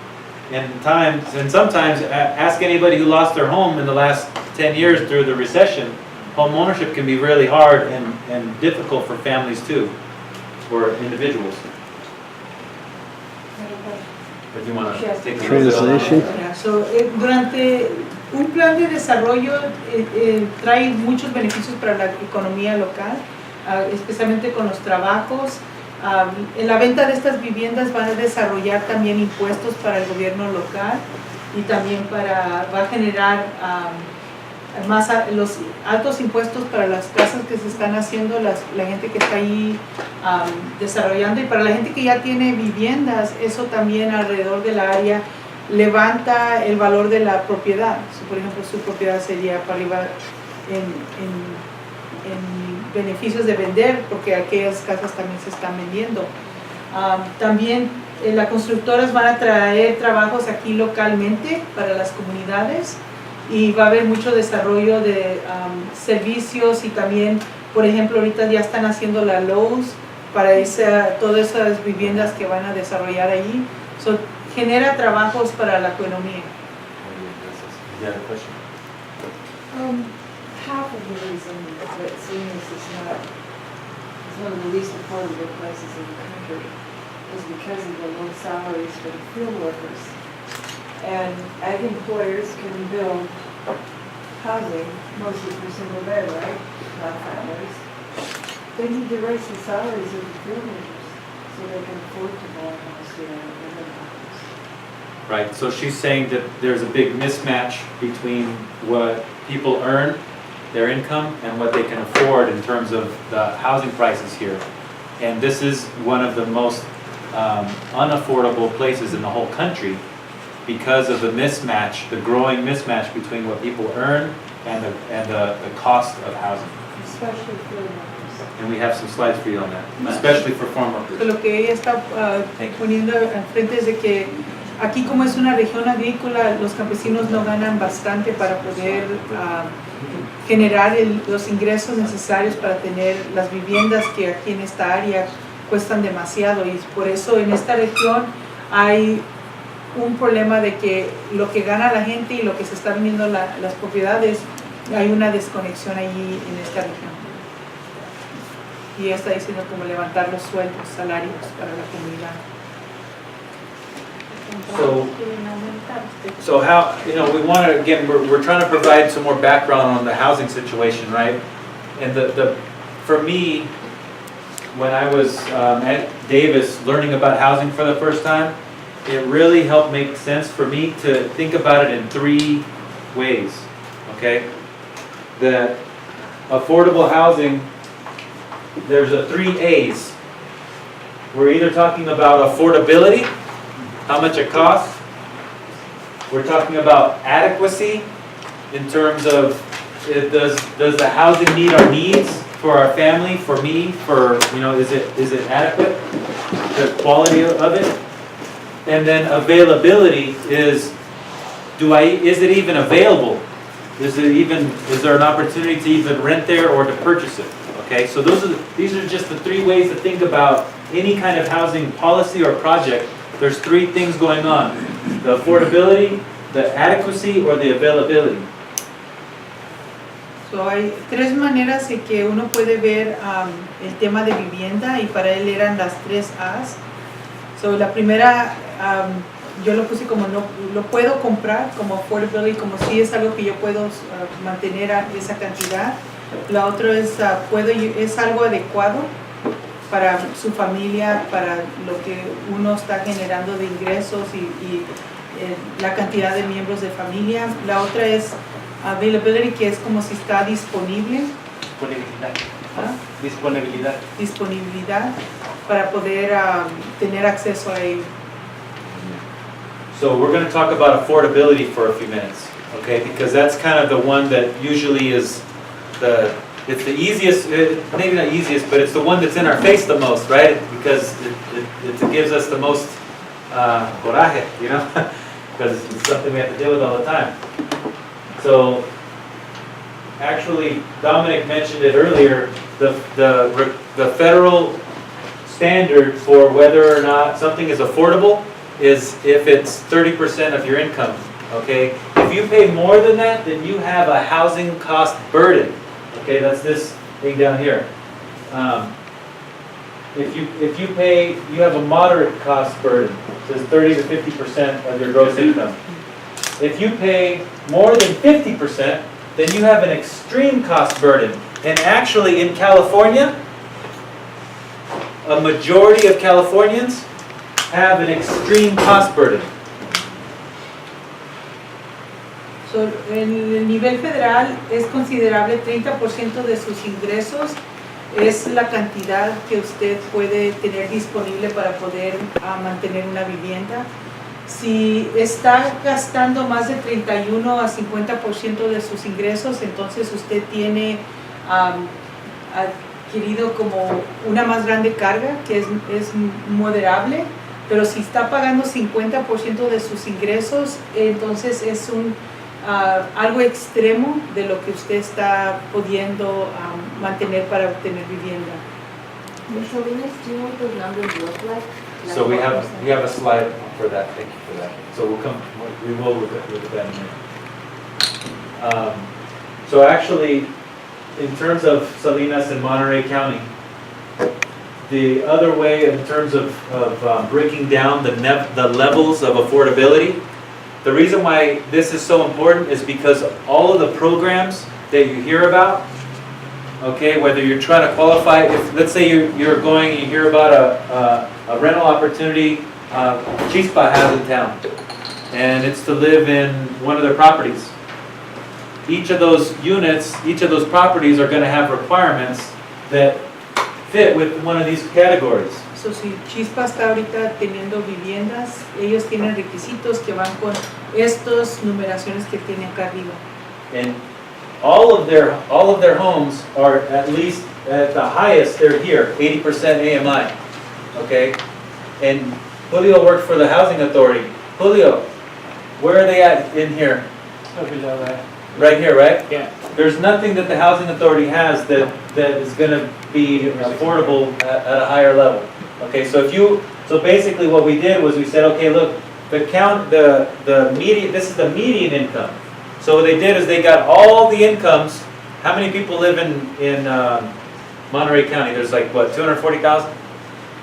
and sometimes ask anybody who lost their home in the last 10 years through the recession. Home ownership can be really hard and difficult for families too, or individuals. If you want to take a Translation. So, durante un plan de desarrollo trae muchos beneficios para la economía local, especialmente con los trabajos. En la venta de estas viviendas van a desarrollar también impuestos para el gobierno local y también va a generar los altos impuestos para las casas que se están haciendo, la gente que está ahí desarrollando, y para la gente que ya tiene viviendas, eso también alrededor del área levanta el valor de la propiedad. Por ejemplo, su propiedad sería para arriba en beneficios de vender, porque aquellas casas también se están vendiendo. También las constructoras van a traer trabajos aquí localmente para las comunidades, y va a haber mucho desarrollo de servicios, y también, por ejemplo, ahorita ya están haciendo la Lowe's para todas esas viviendas que van a desarrollar allí. So, genera trabajos para la economía. Half of the reason that Salinas is one of the least affordable places in the country is because of the low salaries for the field workers. And ag employers can build housing, mostly for single bed, right? Not families. They need to raise the salaries of the field workers so they can afford to buy a house here and live in a house. Right, so she's saying that there's a big mismatch between what people earn, their income, and what they can afford in terms of the housing prices here. And this is one of the most unaffordable places in the whole country because of the mismatch, the growing mismatch between what people earn and the cost of housing. Especially field workers. And we have some slides for you on that, especially for farm workers. Lo que ella está poniendo enfrente es de que aquí, como es una región agrícola, los campesinos no ganan bastante para poder generar los ingresos necesarios para tener las viviendas que aquí en esta área cuestan demasiado, y por eso en esta región hay un problema de que lo que gana la gente y lo que se está vendiendo las propiedades, hay una desconexión allí en esta región. Y ella está diciendo como levantar los sueldos, salarios para la comunidad. So how, we want to, again, we're trying to provide some more background on the housing situation, right? And for me, when I was at Davis learning about housing for the first time, it really helped make sense for me to think about it in 3 ways, okay? That affordable housing, there's 3 A's. We're either talking about affordability, how much it costs. We're talking about adequacy in terms of does the housing meet our needs for our family, for me, is it adequate, the quality of it? And then availability is it even available? Is there an opportunity to even rent there or to purchase it? Okay, so these are just the 3 ways to think about any kind of housing policy or project. There's 3 things going on: the affordability, the adequacy, or the availability. So hay 3 maneras en que uno puede ver el tema de vivienda, y para él eran las 3 A's. So la primera, yo lo puse como no lo puedo comprar, como affordability, como si es algo que yo puedo mantener a esa cantidad. La otra es es algo adecuado para su familia, para lo que uno está generando de ingresos y la cantidad de miembros de familia. La otra es availability, que es como si está disponible. Disponibilidad para poder tener acceso a ello. So we're going to talk about affordability for a few minutes, okay? Because that's kind of the one that usually is it's the easiest, maybe not easiest, but it's the one that's in our face the most, right? Because it gives us the most coraje, because it's something we have to deal with all the time. So actually, Dominic mentioned it earlier, the federal standard for whether or not something is affordable is if it's 30% of your income, okay? If you pay more than that, then you have a housing cost burden, okay? That's this thing down here. If you pay, you have a moderate cost burden, so it's 30 to 50% of your gross income. If you pay more than 50%, then you have an extreme cost burden. And actually in California, a majority of Californians have an extreme cost burden. So, en el nivel federal es considerable 30% de sus ingresos, es la cantidad que usted puede tener disponible para poder mantener una vivienda. Si está gastando más de 31 a 50% de sus ingresos, entonces usted tiene adquirido como una más grande carga, que es moderable, pero si está pagando 50% de sus ingresos, entonces es algo extremo de lo que usted está pudiendo mantener para obtener vivienda. Salinas, do you know what those numbers look like? So we have a slide for that. Thank you for that. So we will look at that in a minute. So actually, in terms of Salinas and Monterey County, the other way in terms of breaking down the levels of affordability, the reason why this is so important is because all of the programs that you hear about, okay, whether you're trying to qualify, if let's say you're going and you hear about a rental opportunity Chispa has in town, and it's to live in one of their properties. Each of those units, each of those properties are going to have requirements that fit with one of these categories. So, si Chispa está ahorita teniendo viviendas, ellos tienen requisitos que van con estas numeraciones que tiene acá arriba. And all of their homes are at least at the highest. They're here, 80% AMI. Okay, and Julio worked for the housing authority. Julio, where are they at in here? Right here, right? Yeah. There's nothing that the housing authority has that is going to be affordable at a higher level. Okay, so basically what we did was we said, okay, look, the median, this is the median income. So what they did is they got all the incomes. How many people live in Monterey County? There's like what, 240,000?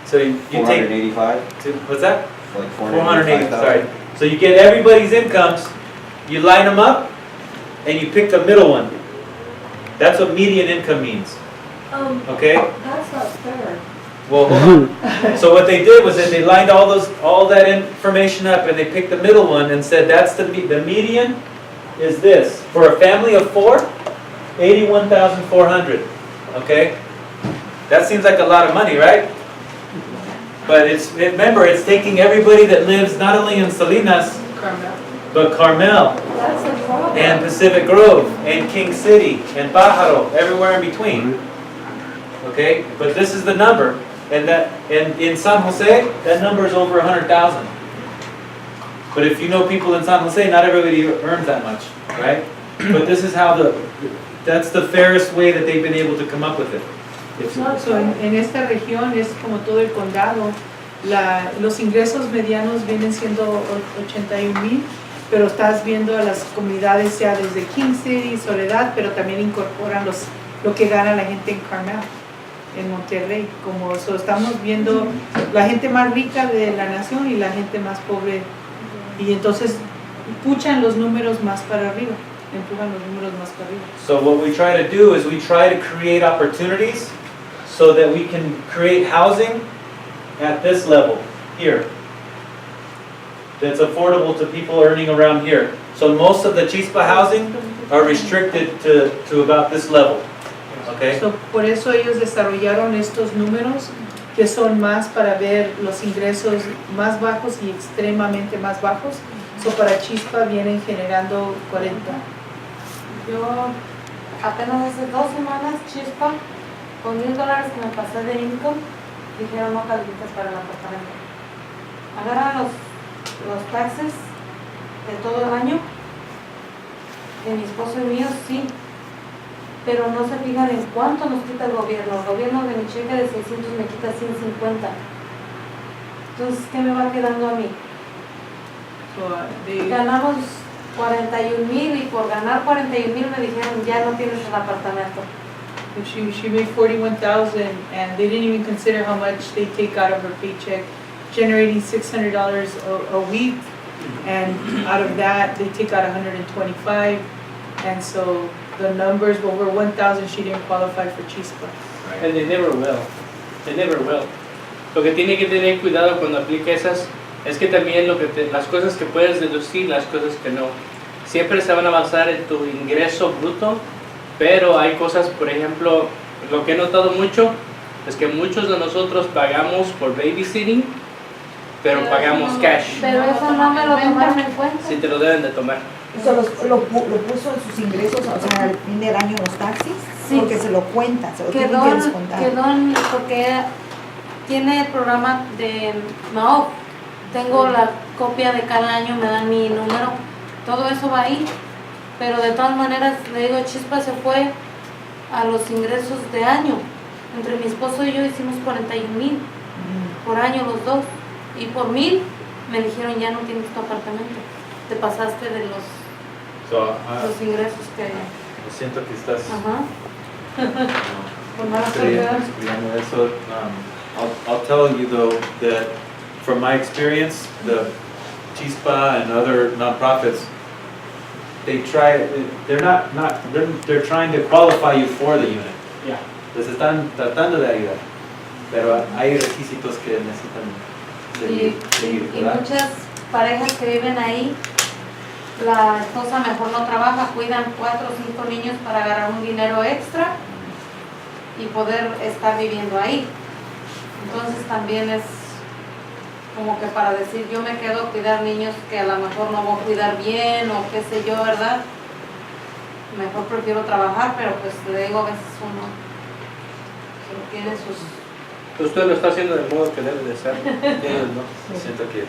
So you take 485? what's that? Like 480. 485,000. Sorry. So you get everybody's incomes, you line them up, and you pick the middle one. That's what median income means. Okay? That's not fair. Well, hold on. So what they did was that they lined all that information up, and they picked the middle one and said that's the median is this. For a family of 4, 81,400. Okay? That seems like a lot of money, right? But remember, it's taking everybody that lives not only in Salinas, but Carmel, That's a problem. and Pacific Grove, and King City, and Pájaro, everywhere in between. Okay? But this is the number. And in San Jose, that number is over 100,000. But if you know people in San Jose, not everybody earns that much, right? But this is how that's the fairest way that they've been able to come up with it. So, en esta región es como todo el condado, los ingresos medianos vienen siendo 81,000, pero estás viendo a las comunidades ya desde King City, Soledad, pero también incorporan lo que gana la gente en Carmel, en Monterrey. Como estamos viendo la gente más rica de la nación y la gente más pobre, y entonces puchan los números más para arriba, empujan los números más para arriba. So what we try to do is we try to create opportunities so that we can create housing at this level here that's affordable to people earning around here. So most of the Chispa housing are restricted to about this level. Okay? So, por eso ellos desarrollaron estos números que son más para ver los ingresos más bajos y extremadamente más bajos. So, para Chispa vienen generando 40. Yo apenas hace 2 semanas, Chispa, con $1,000 que me pasé de income, dijeron no calificas para el apartamento. Agarran los taxes de todo el año, de mi esposo y mío, sí, pero no se fijan en cuánto nos quita el gobierno. El gobierno de mi cheque de 600 me quita 150. Entonces, ¿qué me va quedando a mí? So they, Ganamos 41,000 y por ganar 41,000 me dijeron ya no tienes el apartamento. she made 41,000 and they didn't even consider how much they take out of her paycheck, generating $600 a week, and out of that they take out 125, and so the numbers over 1,000 she didn't qualify for Chispa. And they never will. They never will. Lo que tiene que tener cuidado cuando aplica esas es que también las cosas que puedes deducir, las cosas que no. Siempre se van a basar en tu ingreso bruto, pero hay cosas, por ejemplo, lo que he notado mucho es que muchos de nosotros pagamos por babysitting, pero pagamos cash. Pero eso no me lo tomaron en cuenta. Si te lo deben de tomar. Eso lo puso en sus ingresos, o sea, al fin del año los taxis, Sí. porque se lo cuentan, se lo tienen Quedó, que descontar. porque tiene el programa de MAOP. Tengo la copia de cada año, me dan mi número, todo eso va ahí. Pero de todas maneras, le digo, Chispa se fue a los ingresos de año. Entre mi esposo y yo hicimos 41,000 por año los dos. Y por 1,000 me dijeron, ya no tienes tu apartamento. Te pasaste de los ingresos que... Siento que estás Ajá. escribiendo eso. I'll tell you though that from my experience, the Chispa and other nonprofits, they're trying to qualify you for the unit. Yeah. Les están tratando de ayudar, pero hay requisitos que necesitan seguir, Y ¿verdad? muchas parejas que viven ahí, la esposa mejor no trabaja, cuidan 4 o 5 niños para agarrar un dinero extra y poder estar viviendo ahí. Entonces también es como que para decir, yo me quedo a cuidar niños que a lo mejor no voy a cuidar bien o qué sé yo, ¿verdad? Mejor prefiero trabajar, pero pues le digo, a veces uno tiene sus... Usted lo está haciendo del modo que debe de ser. Ellos no. Siento que en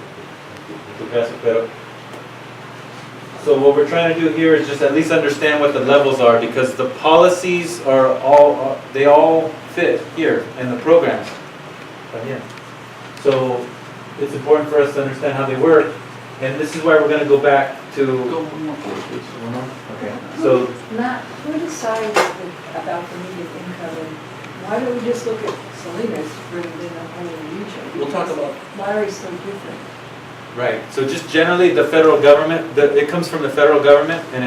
tu caso, pero so what we're trying to do here is just at least understand what the levels are, because the policies are they all fit here in the programs. Again. So it's important for us to understand how they work, and this is why we're going to go back to. Go one more, please. Okay. So Matt, who decides about the median income, and why don't we just look at Salinas rather than the whole region? We'll talk about. Why are we so different? right. So just generally, the federal government. It comes from the federal government, and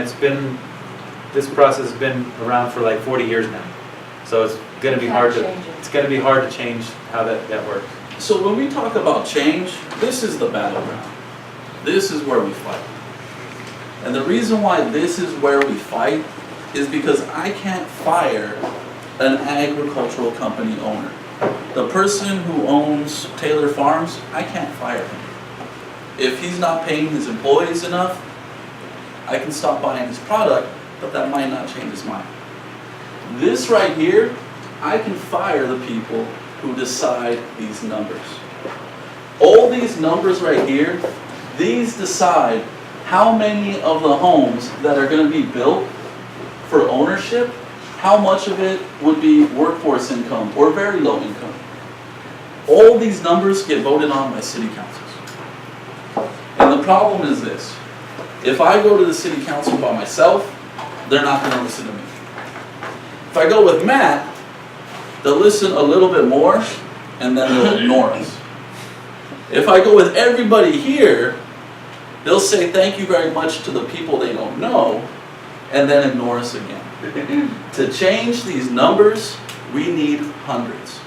this process has been around for like 40 years now. So it's going to be hard to. It's going to be hard to change how that works. So when we talk about change, this is the battleground. This is where we fight. And the reason why this is where we fight is because I can't fire an agricultural company owner. The person who owns Taylor Farms, I can't fire him. If he's not paying his employees enough, I can stop buying his product, but that might not change his mind. This right here, I can fire the people who decide these numbers. All these numbers right here, these decide how many of the homes that are going to be built for ownership, how much of it would be workforce income or very low income. All these numbers get voted on by city councils. And the problem is this: if I go to the city council by myself, they're not going to listen to me. If I go with Matt, they'll listen a little bit more and then they'll ignore us. If I go with everybody here, they'll say thank you very much to the people they don't know and then ignore us again. To change these numbers, we need hundreds.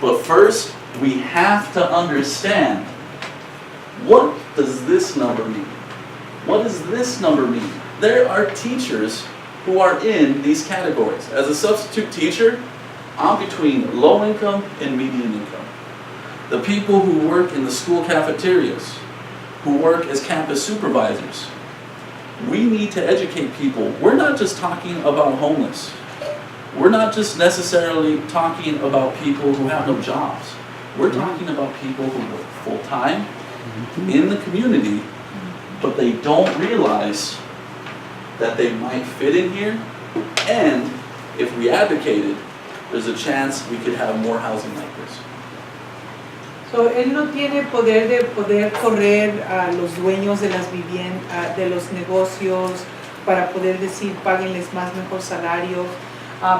But first, we have to understand, what does this number mean? What does this number mean? There are teachers who are in these categories. As a substitute teacher, I'm between low income and median income. The people who work in the school cafeterias, who work as campus supervisors, we need to educate people. We're not just talking about homeless. We're not just necessarily talking about people who have no jobs. We're talking about people who work full-time in the community, but they don't realize that they might fit in here, and if we advocated, there's a chance we could have more housing like this. So, él no tiene poder de poder correr a los dueños de las viviendas, de los negocios, para poder decir páguenles más, mejor salario.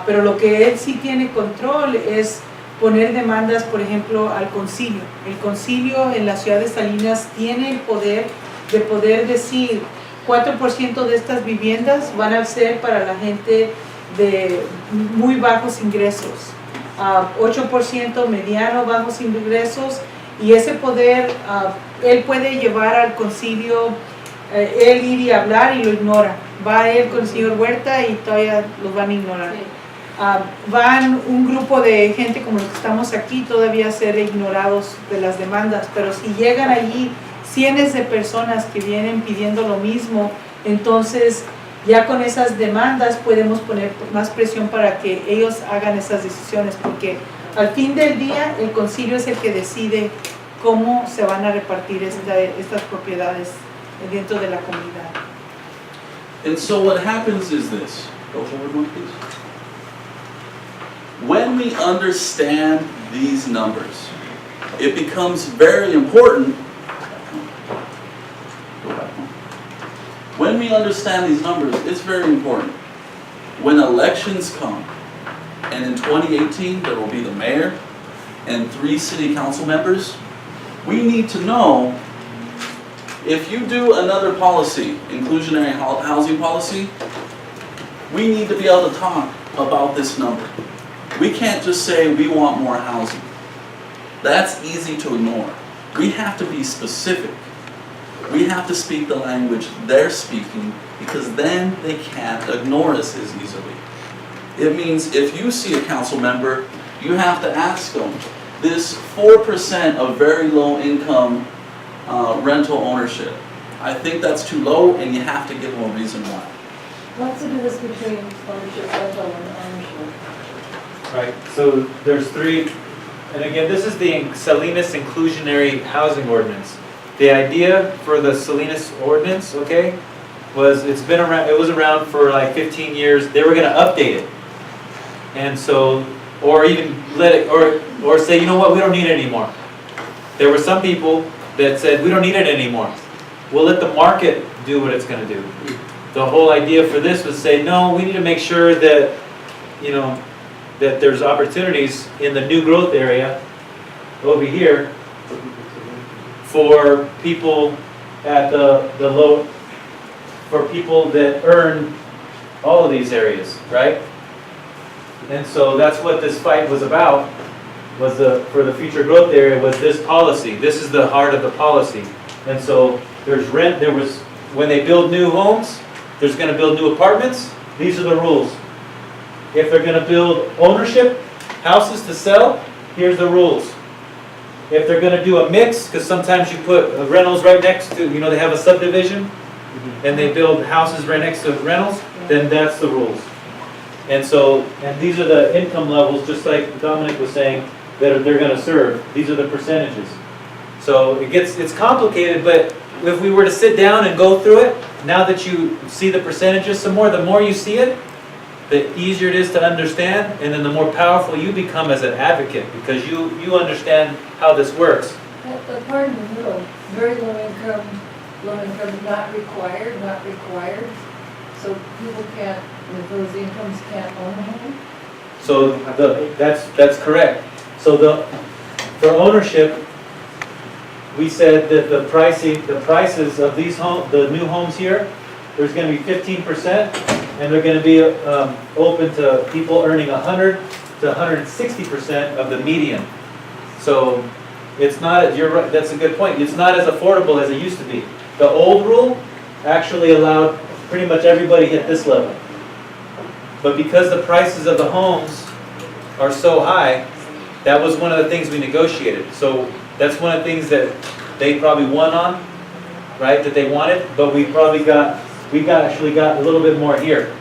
Pero lo que él sí tiene control es poner demandas, por ejemplo, al concilio. El concilio en la ciudad de Salinas tiene el poder de poder decir 4% de estas viviendas van a ser para la gente de muy bajos ingresos. 8% mediano, bajos ingresos, y ese poder él puede llevar al concilio, él ir y hablar y lo ignora. Va él con el señor Huerta y todavía los van a ignorar. Van un grupo de gente como los que estamos aquí todavía a ser ignorados de las demandas, pero si llegan allí cientos de personas que vienen pidiendo lo mismo, entonces ya con esas demandas podemos poner más presión para que ellos hagan esas decisiones, porque al fin del día el concilio es el que decide cómo se van a repartir estas propiedades dentro de la comunidad. And so what happens is this. Go forward one, please. When we understand these numbers, it becomes very important. When we understand these numbers, it's very important. When elections come, and in 2018 there will be the mayor and 3 city council members, we need to know if you do another policy, inclusionary housing policy, we need to be able to talk about this number. We can't just say we want more housing. That's easy to ignore. We have to be specific. We have to speak the language they're speaking, because then they can't ignore us as easily. It means if you see a council member, you have to ask them, this 4% of very low income rental ownership, I think that's too low, and you have to give them a reason why. What's the difference between ownership, rental, and ownership? Right, so there's 3, and again, this is the Salinas Inclusionary Housing Ordinance. The idea for the Salinas Ordinance, okay, was it was around for like 15 years. They were going to update it. And so, or even let it, or say, you know what, we don't need it anymore. There were some people that said, we don't need it anymore. We'll let the market do what it's going to do. The whole idea for this was say, no, we need to make sure that, you know, that there's opportunities in the new growth area over here for people at the low, for people that earn all of these areas, right? And so that's what this fight was about, was for the future growth area, was this policy. This is the heart of the policy. And so there's when they build new homes, there's going to build new apartments. These are the rules. If they're going to build ownership, houses to sell, here's the rules. If they're going to do a mix, because sometimes you put rentals right next to, you know, they have a subdivision, and they build houses right next to rentals, then that's the rules. And so, and these are the income levels, just like Dominic was saying, that they're going to serve. These are the percentages. So it's complicated, but if we were to sit down and go through it, now that you see the percentages some more, the more you see it, the easier it is to understand, and then the more powerful you become as an advocate, because you understand how this works. The part in the middle, very low income, not required, so people can't, with those incomes, can't own a home? So that's correct. So for ownership, we said that the prices of these the new homes here, there's going to be 15%, and they're going to be open to people earning 100 to 160% of the median. So it's not, you're right, that's a good point. It's not as affordable as it used to be. The old rule actually allowed pretty much everybody hit this level. But because the prices of the homes are so high, that was one of the things we negotiated. So that's one of the things that they probably won on, right, that they wanted, but we actually got a little bit more here,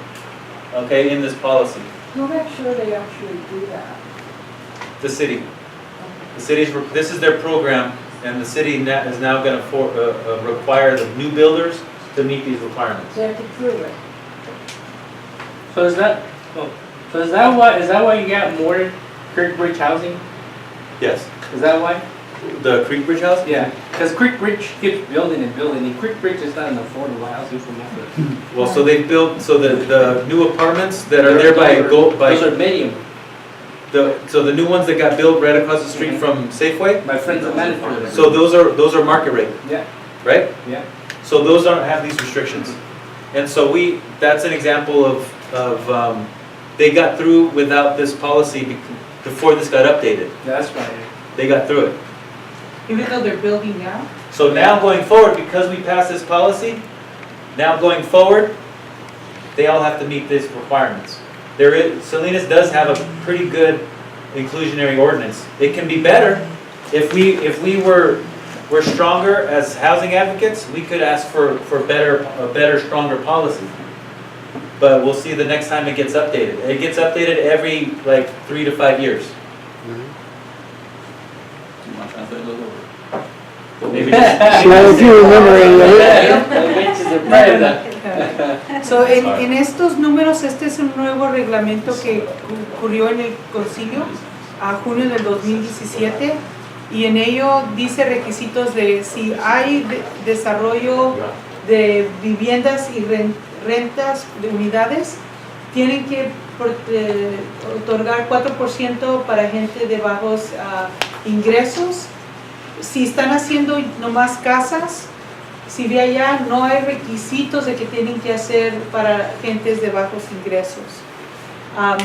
okay, in this policy. Who makes sure they actually do that? The city. This is their program, and the city is now going to require the new builders to meet these requirements. They have to prove it. So is that why you got more Kirk Bridge housing? Yes. Is that why? The Creek Bridge house? Yeah, because Creek Bridge keeps building and building, and Creek Bridge is not an affordable housing for most. Well, so they built, so the new apartments that are there by Those are medium. so the new ones that got built right across the street from Safeway? My friend's a manager there. So those are market rate, Yeah, right? yeah. So those don't have these restrictions. And so that's an example of they got through without this policy before this got updated. That's right. They got through it. Even though they're building now? So now going forward, because we passed this policy, now going forward, they all have to meet these requirements. Salinas does have a pretty good inclusionary ordinance. It can be better. If we were stronger as housing advocates, we could ask for a better, stronger policy. But we'll see the next time it gets updated. It gets updated every 3 to 5 years. Do you want to translate a little bit? Maybe So if you remember So, en estos números, este es un nuevo reglamento que ocurrió en el concilio a junio del 2017 y en ello dice requisitos de si hay desarrollo de viviendas y rentas de unidades, tienen que otorgar 4% para gente de bajos ingresos. Si están haciendo nomás casas, si ve allá, no hay requisitos de que tienen que hacer para gentes de bajos ingresos.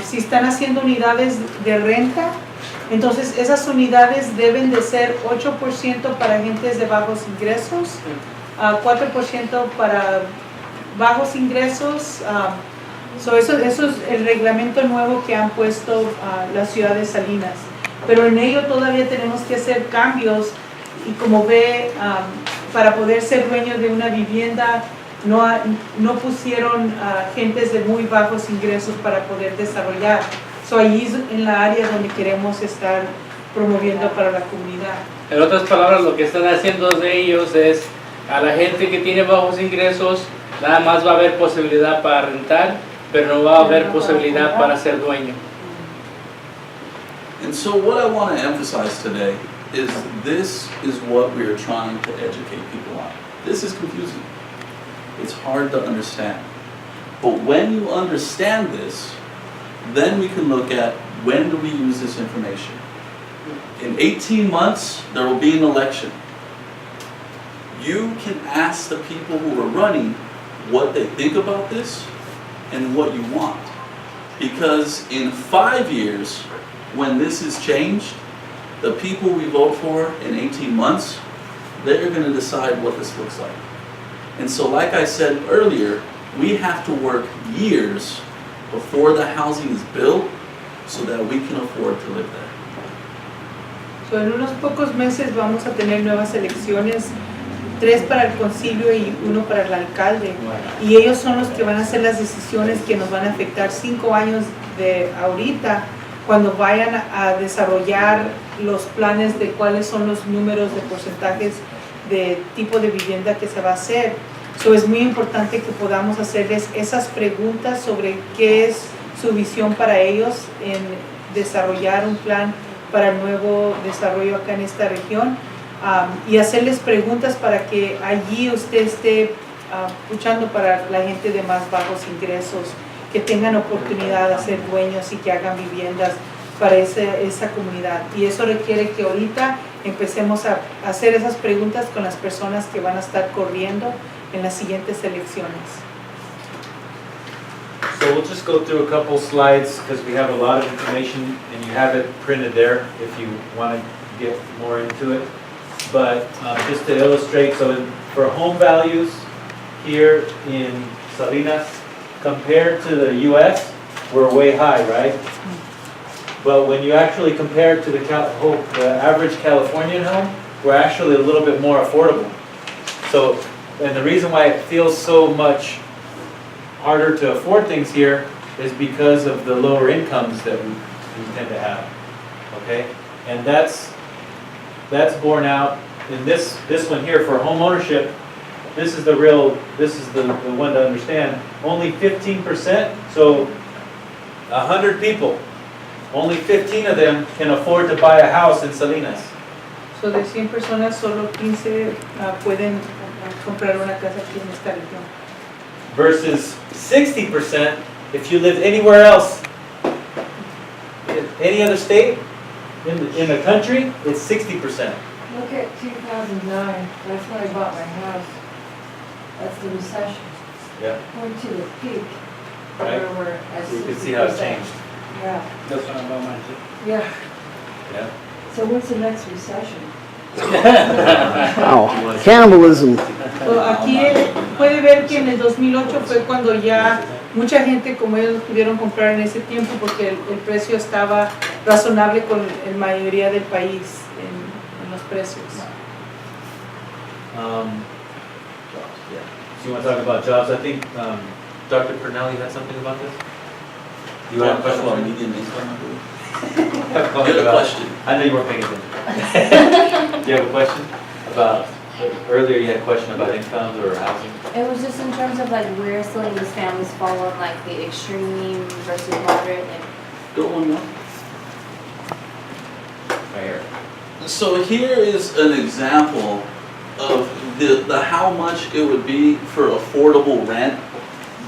Si están haciendo unidades de renta, entonces esas unidades deben de ser 8% para gentes de bajos ingresos, 4% para bajos ingresos. Eso es el reglamento nuevo que han puesto la ciudad de Salinas. Pero en ello todavía tenemos que hacer cambios y como ve, para poder ser dueños de una vivienda no pusieron gentes de muy bajos ingresos para poder desarrollar. Ahí es en la área donde queremos estar promoviendo para la comunidad. En otras palabras, lo que están haciendo de ellos es a la gente que tiene bajos ingresos, nada más va a haber posibilidad para rentar, pero no va a haber posibilidad para ser dueño. And so what I want to emphasize today is this is what we are trying to educate people on. This is confusing. It's hard to understand. But when you understand this, then we can look at when do we use this information. In 18 months, there will be an election. You can ask the people who are running what they think about this and what you want. Because in 5 years, when this is changed, the people we vote for in 18 months, they're going to decide what this looks like. And so like I said earlier, we have to work years before the housing is built so that we can afford to live there. So en unos pocos meses vamos a tener nuevas elecciones, 3 para el concilio y 1 para el alcalde. Y ellos son los que van a hacer las decisiones que nos van a afectar 5 años de ahorita, cuando vayan a desarrollar los planes de cuáles son los números de porcentajes de tipo de vivienda que se va a hacer. Es muy importante que podamos hacerles esas preguntas sobre qué es su visión para ellos en desarrollar un plan para el nuevo desarrollo acá en esta región, y hacerles preguntas para que allí usted esté luchando para la gente de más bajos ingresos, que tengan oportunidad de ser dueños y que hagan viviendas para esa comunidad. Y eso requiere que ahorita empecemos a hacer esas preguntas con las personas que van a estar corriendo en las siguientes elecciones. So we'll just go through a couple slides because we have a lot of information and you have it printed there if you want to get more into it. But just to illustrate, for home values here in Salinas, compared to the US, we're way high, right? But when you actually compare it to the average Californian home, we're actually a little bit more affordable. So, and the reason why it feels so much harder to afford things here is because of the lower incomes that we tend to have, okay? And that's borne out in this one here for home ownership. This is the one to understand. Only 15%, so 100 people, only 15 of them can afford to buy a house in Salinas. So de 100 personas, solo 15 pueden comprar una casa aquí en esta región. Versus 60% if you lived anywhere else. In any other state in the country, it's 60%. Look at 2009, that's when I bought my house. That's the recession. Yeah. Went to the peak. Right. Where we're at So you can see how it's 60%. changed. Yeah, That's what I'm about mine. yeah. Yeah. So what's the next recession? Wow, cannibalism. So aquí puede ver que en el 2008 fue cuando ya mucha gente, como ellos pudieron comprar en ese tiempo porque el precio estaba razonable con la mayoría del país en los precios. Jobs, yeah. So you want to talk about jobs? I think Dr. Pernell, you had something about this? You had a question about about median income, I believe. You You had a question. I know you weren't paying attention. Do you have a question about, earlier you had a question about incomes or housing? It was just in terms of like where Salinas families fall on like the extreme versus moderate. Like, Go on now. Right here. So here is an example of the how much it would be for affordable rent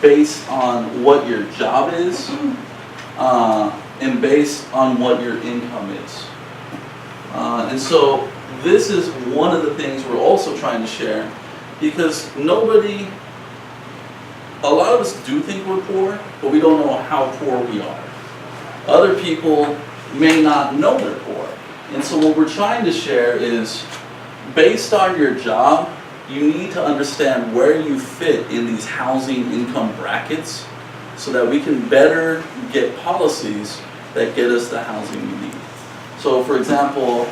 based on what your job is and based on what your income is. And so this is one of the things we're also trying to share, because a lot of us do think we're poor, but we don't know how poor we are. Other people may not know they're poor. And so what we're trying to share is, based on your job, you need to understand where you fit in these housing income brackets so that we can better get policies that get us the housing we need. So for example,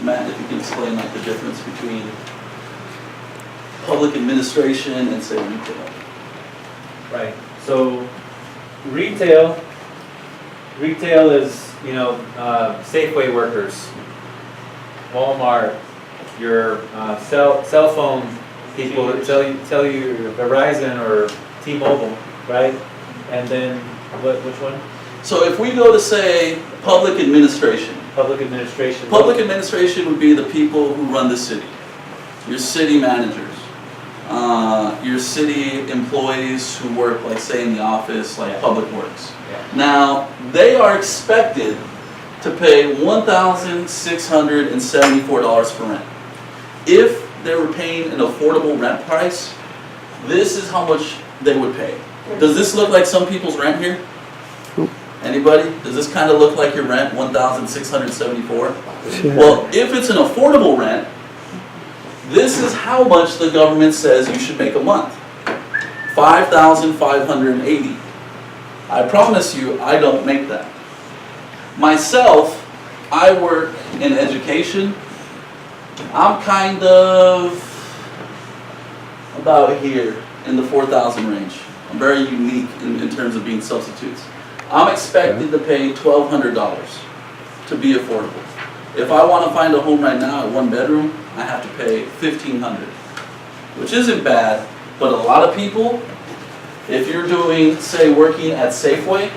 Matt, if you can explain like the difference between public administration and say retail. Right. So retail is, you know, Safeway workers, Walmart, your cell phone people that tell you your Verizon or T-Mobile, right? And then which one? So if we go to say public administration. Public administration. Public administration would be the people who run the city. Your city managers. Your city employees who work, like say in the office, like Public Works. Yeah. Now, they are expected to pay $1,674 for rent. If they were paying an affordable rent price, this is how much they would pay. Does this look like some people's rent here? Anybody? Does this kind of look like your rent, $1,674? Well, if it's an affordable rent, this is how much the government says you should make a month. $5,580. I promise you, I don't make that. Myself, I work in education. I'm kind of about here in the 4,000 range. I'm very unique in terms of being substitutes. I'm expected to pay $1,200 to be affordable. If I want to find a home right now at 1 bedroom, I have to pay $1,500, which isn't bad, but a lot of people, if you're doing, say, working at Safeway,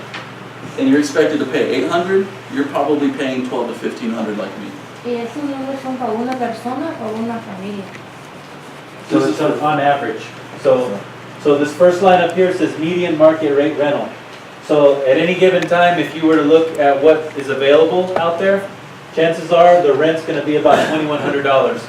and you're expected to pay $800, you're probably paying $1,200 to $1,500 like me. ¿Y esos números son para una persona o una familia? So it's on average. So this first line up here says median market rate rental. So at any given time, if you were to look at what is available out there, chances are the rent's going to be about $2,100.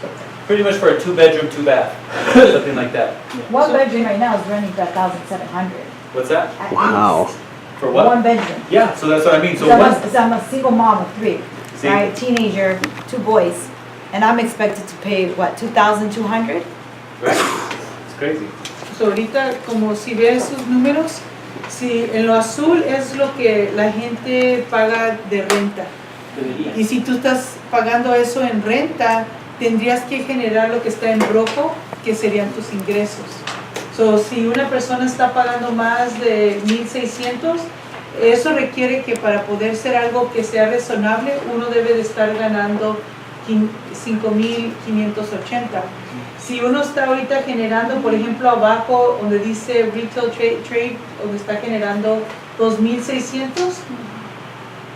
Pretty much for a 2-bedroom, 2-bath, something like that. One bedroom right now is renting for $1,700. What's that? At Wow. least. For what? One bedroom. Yeah, so that's what I mean. So So one, I'm a single mom of 3, See? right? Teenager, 2 boys, and I'm expected to pay what, $2,200? right? It's crazy. So ahorita, como si ven sus números, si en lo azul es lo que la gente paga de renta. Y si tú estás pagando eso en renta, tendrías que generar lo que está en rojo, que serían tus ingresos. So, si una persona está pagando más de 1,600, eso requiere que para poder ser algo que sea razonable, uno debe de estar ganando 5,580. Si uno está ahorita generando, por ejemplo, abajo donde dice Retail Trade, donde está generando 2,600,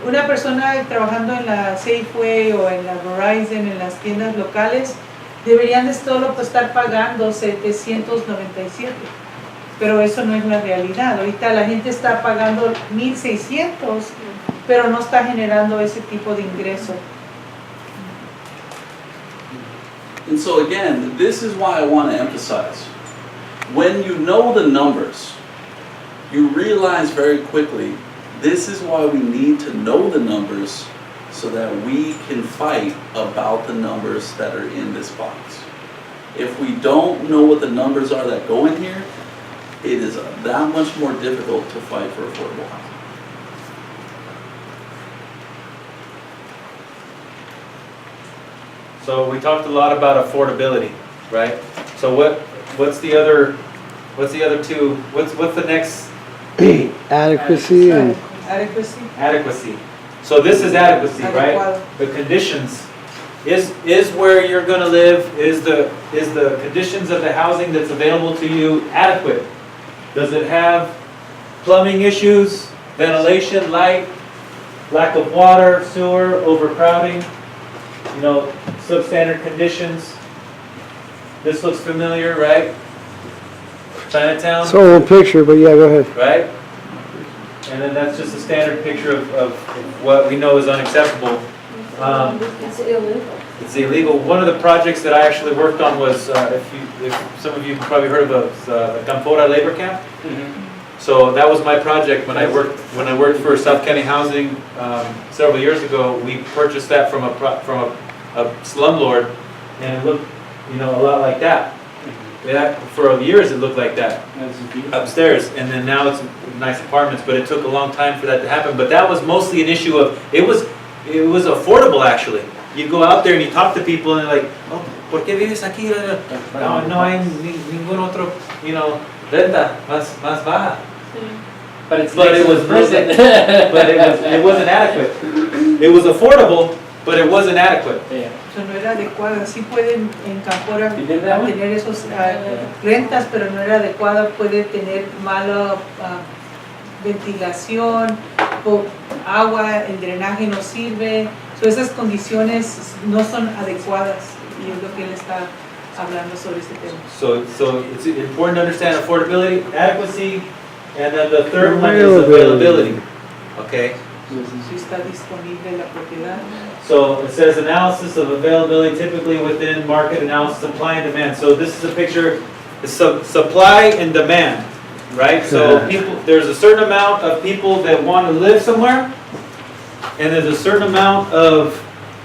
una persona trabajando en la Safeway o en la Verizon, en las tiendas locales, deberían de solo pues, estar pagando 797. Pero eso no es la realidad. Ahorita la gente está pagando 1,600, pero no está generando ese tipo de ingreso. And so again, this is why I want to emphasize. When you know the numbers, you realize very quickly, this is why we need to know the numbers so that we can fight about the numbers that are in this box. If we don't know what the numbers are that go in here, it is that much more difficult to fight for affordable housing. So we talked a lot about affordability, right? So what's the other two? What's the next? Adequacy and Adequacy. Adequacy. So this is adequacy, right? Adecuado. The conditions. Is where you're going to live, is the conditions of the housing that's available to you adequate? Does it have plumbing issues, ventilation, light, lack of water, sewer, overcrowding, substandard conditions? This looks familiar, right? Chinatown? it's an old picture, but yeah, go ahead. Right? And then that's just a standard picture of what we know is unacceptable. It's illegal. It's illegal. One of the projects that I actually worked on was, if some of you probably heard of the Campora labor camp. So that was my project when I worked for South County Housing several years ago. We purchased that from a slumlord, and it looked, a lot like that. For years it looked like that upstairs, and then now it's nice apartments. But it took a long time for that to happen. But that was mostly an issue of it was affordable actually. You go out there and you talk to people and they're like, oh, ¿por qué vives aquí? No hay ningún otro, renta más baja. But it wasn't adequate. It was affordable, but it wasn't adequate. Eso no era adecuada. Sí pueden en Campora tener esos rentas, pero no era adecuada. Puede tener mala ventilación, agua, el drenaje no sirve. So esas condiciones no son adecuadas y es lo que él está hablando sobre este tema. So it's important to understand affordability, adequacy, and then the third one is availability. Okay? Si está disponible la propiedad. So it says analysis of availability typically within market analysis, supply and demand. So this is a picture, supply and demand, right? So there's a certain amount of people that want to live somewhere, and there's a certain amount of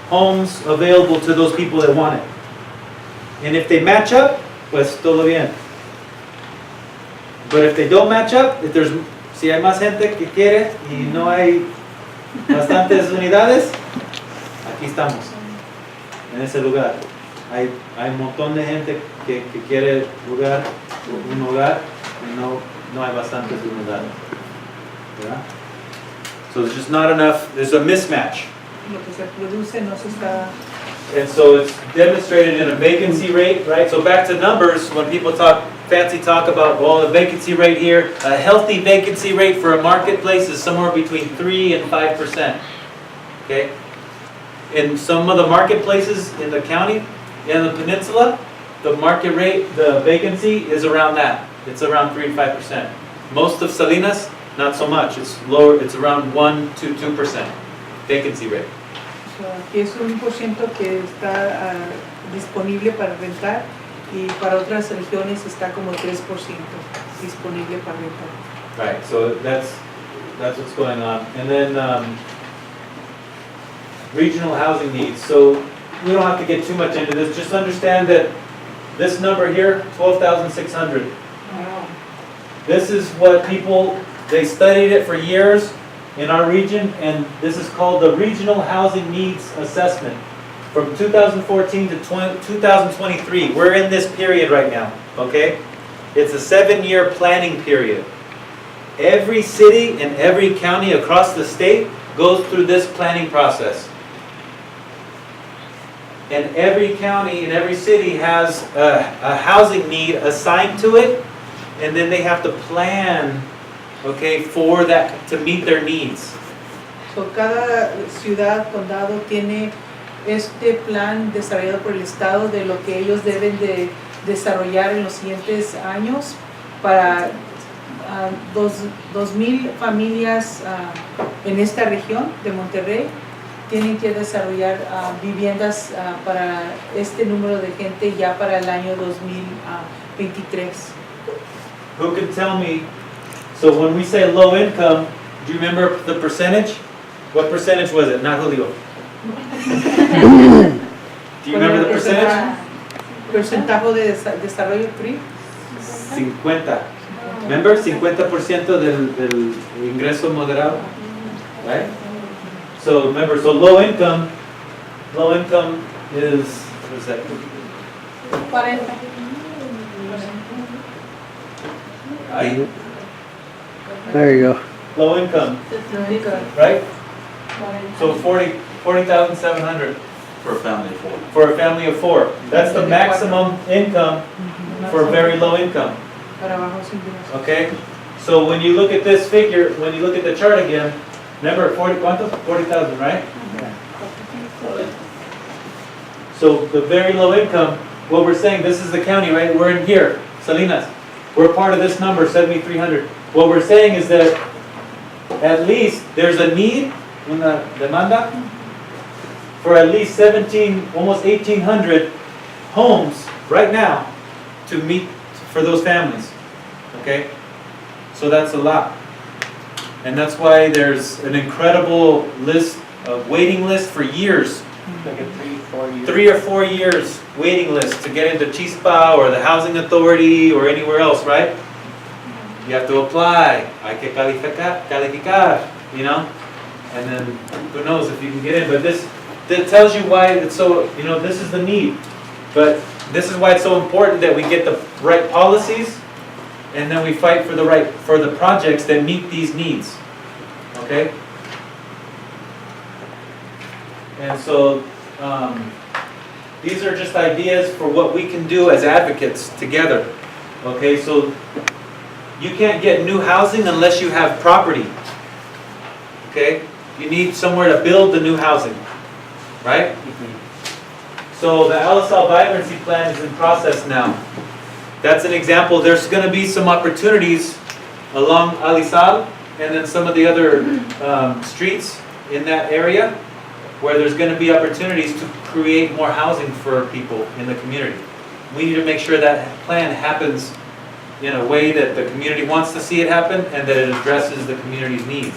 homes available to those people that want it. And if they match up, pues todo bien. But if they don't match up, si hay más gente que quiere y no hay bastantes unidades, aquí estamos, en ese lugar. Hay un montón de gente que quiere un hogar y no hay bastantes unidades. ¿Verdad? So there's just not enough, there's a mismatch. Lo que se produce no se está. And so it's demonstrated in a vacancy rate, right? So back to numbers, when people fancy talk about, the vacancy rate here, a healthy vacancy rate for a marketplace is somewhere between 3 and 5%. Okay? In some of the marketplaces in the county, in the peninsula, the market rate, the vacancy is around that. It's around 3 to 5%. Most of Salinas, not so much. It's lower, it's around 1 to 2% vacancy rate. Que es 1% que está disponible para rentar y para otras regiones está como 3% disponible para rentar. Right, so that's what's going on. And then regional housing needs. So we don't have to get too much into this. Just understand that this number here, 12,600. Wow. This is what they studied it for years in our region, and this is called the Regional Housing Needs Assessment from 2014 to 2023. We're in this period right now, okay? It's a 7-year planning period. Every city and every county across the state goes through this planning process. And every county and every city has a housing need assigned to it, and then they have to plan, okay, for that to meet their needs. So, cada ciudad, condado tiene este plan desarrollado por el Estado de lo que ellos deben de desarrollar en los siguientes años para 2,000 familias en esta región de Monterrey. Tienen que desarrollar viviendas para este número de gente ya para el año 2023. Who can tell me, so when we say low income, do you remember the percentage? What percentage was it? Not Julio. Do you remember the percentage? Porcentaje de desarrollo PRI. 50. Remember, 50% del ingreso moderado, right? So remember, so low income is, what is that? 40. Ahí. There you go. Low income, right? So 40,700 For a family of 4. for a family of 4. That's the maximum income for very low income. Para bajos ingresos. Okay? So when you look at this figure, when you look at the chart again, remember 40,000, right? So the very low income, what we're saying, this is the county, right? We're in here, Salinas. We're part of this number, 7,300. What we're saying is that at least there's a need, una demanda, for at least 17, almost 1,800 homes right now to meet for those families. Okay? So that's a lot. And that's why there's an incredible list, waiting list for years. Like a 3-4 years. 3 or 4 years waiting list to get into Chispa or the Housing Authority or anywhere else, right? You have to apply. Hay que calificar, you know? And then who knows if you can get in. But this tells you why it's so, you know, this is the need. But this is why it's so important that we get the right policies and then we fight for the projects that meet these needs. Okay? And so these are just ideas for what we can do as advocates together. Okay, so you can't get new housing unless you have property. Okay? You need somewhere to build the new housing. Right? So the Alisal Vibrancy Plan is in process now. That's an example. There's going to be some opportunities along Alisal and then some of the other streets in that area where there's going to be opportunities to create more housing for people in the community. We need to make sure that plan happens in a way that the community wants to see it happen and that it addresses the community's needs.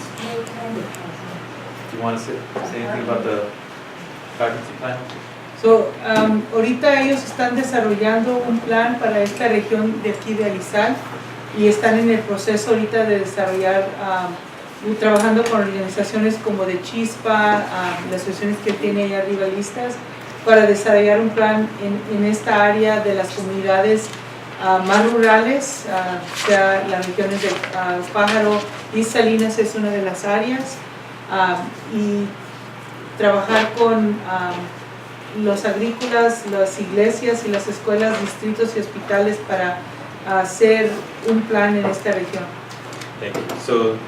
Do you want to say anything about the Bankruptcy Plan? So, ahorita ellos están desarrollando un plan para esta región de aquí de Alisal y están en el proceso ahorita de desarrollar, trabajando con organizaciones como de Chispa, las asociaciones que tiene allá arriba listas, para desarrollar un plan en esta área de las comunidades más rurales, sea las regiones de Pájaro y Salinas es una de las áreas, y trabajar con los agrícolas, las iglesias y las escuelas, distritos y hospitales para hacer un plan en esta región. Thank you. So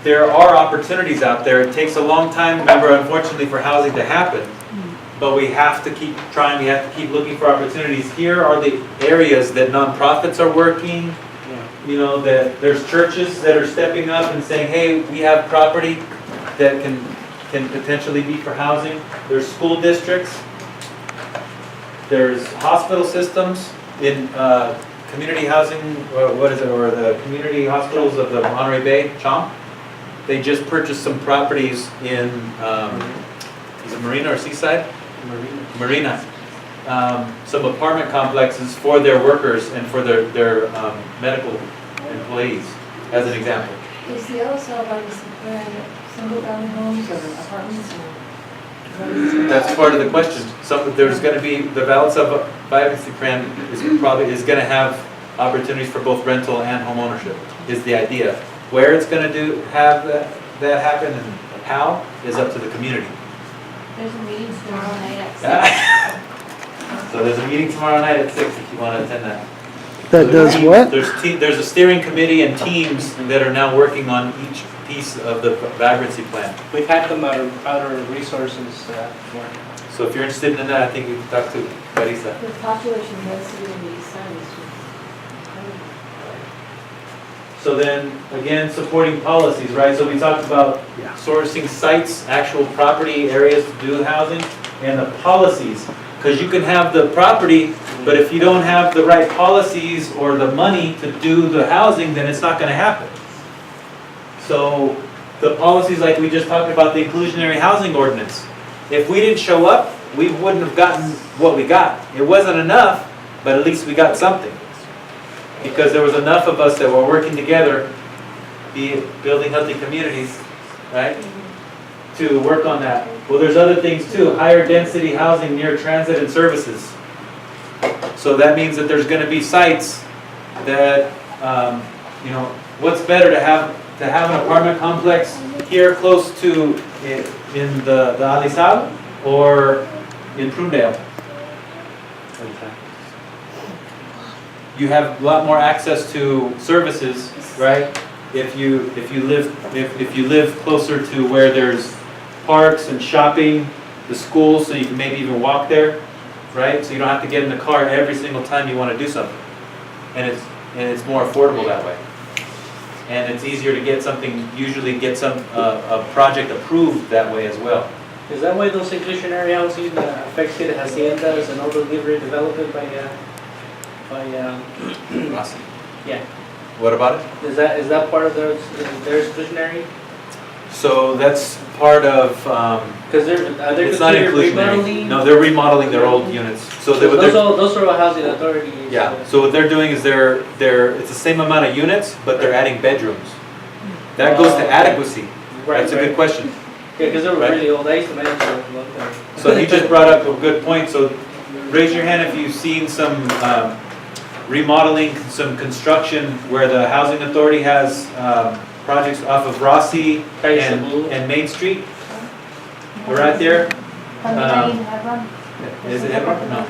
there are opportunities out there. It takes a long time, remember, unfortunately, for housing to happen. But we have to keep trying, we have to keep looking for opportunities. Here are the areas that nonprofits are working. You know, that there's churches that are stepping up and saying, hey, we have property that can potentially be for housing. There's school districts. There's hospital systems in community housing, or the community hospitals of the Monterey Bay, CHOMP. They just purchased some properties in, is it Marina or Seaside? Marina. Some apartment complexes for their workers and for their medical employees, as an example. Is the Alisal single-family homes or apartments? That's part of the question. There's going to be, the balance of vibrancy plan is going to have opportunities for both rental and home ownership, is the idea. Where it's going to have that happen and how is up to the community. There's a meeting tomorrow night at 6. So there's a meeting tomorrow night at 6 if you want to attend that. That does what? There's a steering committee and teams that are now working on each piece of the vibrancy plan. We've had them out of resources for. So if you're interested in that, I think you can talk to Carissa. The population density in the east side is So then, again, supporting policies, right? So we talked about sourcing sites, actual property areas to do housing, and the policies. Because you can have the property, but if you don't have the right policies or the money to do the housing, then it's not going to happen. So the policies, like we just talked about, the inclusionary housing ordinance. If we didn't show up, we wouldn't have gotten what we got. It wasn't enough, but at least we got something. Because there was enough of us that were working together, be it building healthy communities, right? To work on that. Well, there's other things too, higher density housing near transit and services. So that means that there's going to be sites that, you know, what's better to have an apartment complex here close to in the Alisal or in Prunedale? You have a lot more access to services, right? If you live closer to where there's parks and shopping, the schools, so you can maybe even walk there, right? So you don't have to get in the car every single time you want to do something, and it's more affordable that way, and it's easier to get something. Usually, get a project approved that way as well. Is that why those inclusionary housing affected haciendas and all the livery development by Awesome. yeah? What about it? Is that part of their exclusionary? So that's part of. Because they're It's not considered inclusionary. remodeling. No, they're remodeling their old units. So those are all housing authorities. yeah. So what they're doing is it's the same amount of units, but they're adding bedrooms. That goes to adequacy. Right, That's a good question. Yeah, because they were Right. really old. I used to manage them a long time. So he just brought up a good point. So raise your hand if you've seen some remodeling, some construction where the housing authority has projects off of Rossi and Main Street. We're right there. Is it Hebron? No.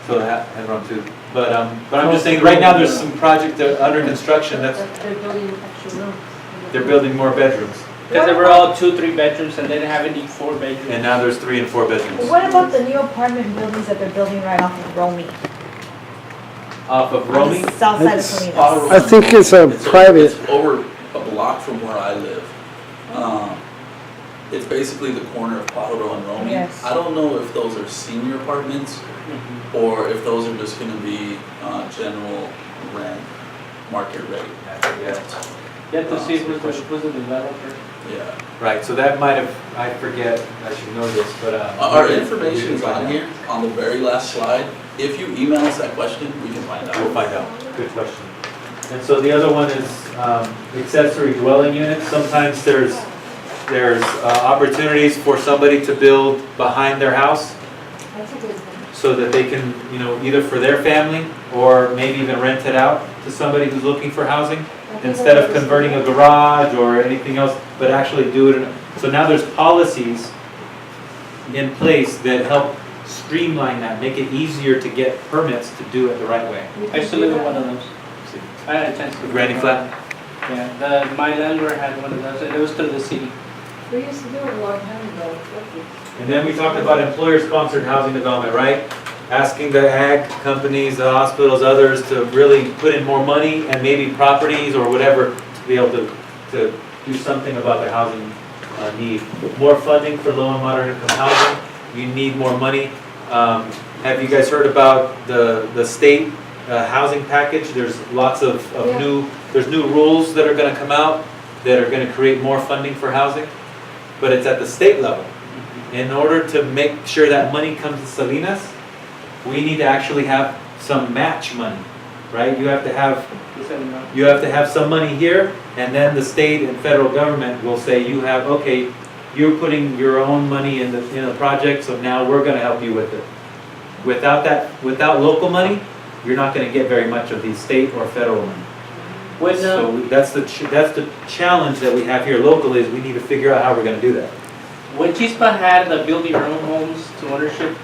So that Hebron too. But I'm just saying right now there's some project under construction that's they're building extra rooms. they're building more bedrooms. Because they were all 2-3 bedrooms and they didn't have any 4 bedrooms. And now there's 3 and 4 bedrooms. What about the new apartment buildings that they're building right off of Romy? Off of On Romy? the south side of It's- Salinas. I think it's a private. It's over a block from where I live. It's basically the corner of Pajaro and Romy. Yes. I don't know if those are senior apartments or if those are just gonna be general rent, market rate. Yeah. You have to see who's the developer. Yeah. Right, so that might have, I forget, I should know this, but. Our information's on here, on the very last slide. If you email us that question, we can find out. We'll find out. Good question. And so the other one is accessory dwelling units. Sometimes there's opportunities for somebody to build behind their house That's a good thing. so that they can, you know, either for their family or maybe even rent it out to somebody who's looking for housing instead of converting a garage or anything else, but actually do it. So now there's policies in place that help streamline that, make it easier to get permits to do it the right way. I used to live in one of those. I had a chance to. Granny Flat? Yeah, my landlord had one of those and it was through the city. We used to do it a long time ago. And then we talked about employer-sponsored housing development, right? Asking the ag companies, the hospitals, others to really put in more money and maybe properties or whatever to be able to do something about the housing need. More funding for low and moderate income housing. You need more money. Have you guys heard about the state housing package? There's lots of new rules that are going to come out that are going to create more funding for housing, but it's at the state level. In order to make sure that money comes to Salinas, we need to actually have some match money, right? You have to have some money here, and then the state and federal government will say you're putting your own money in the project, so now we're going to help you with it. Without local money, you're not going to get very much of the state or federal money. So that's the challenge that we have here locally, is we need to figure out how we're going to do that. When Chispa had the building your own homes to ownership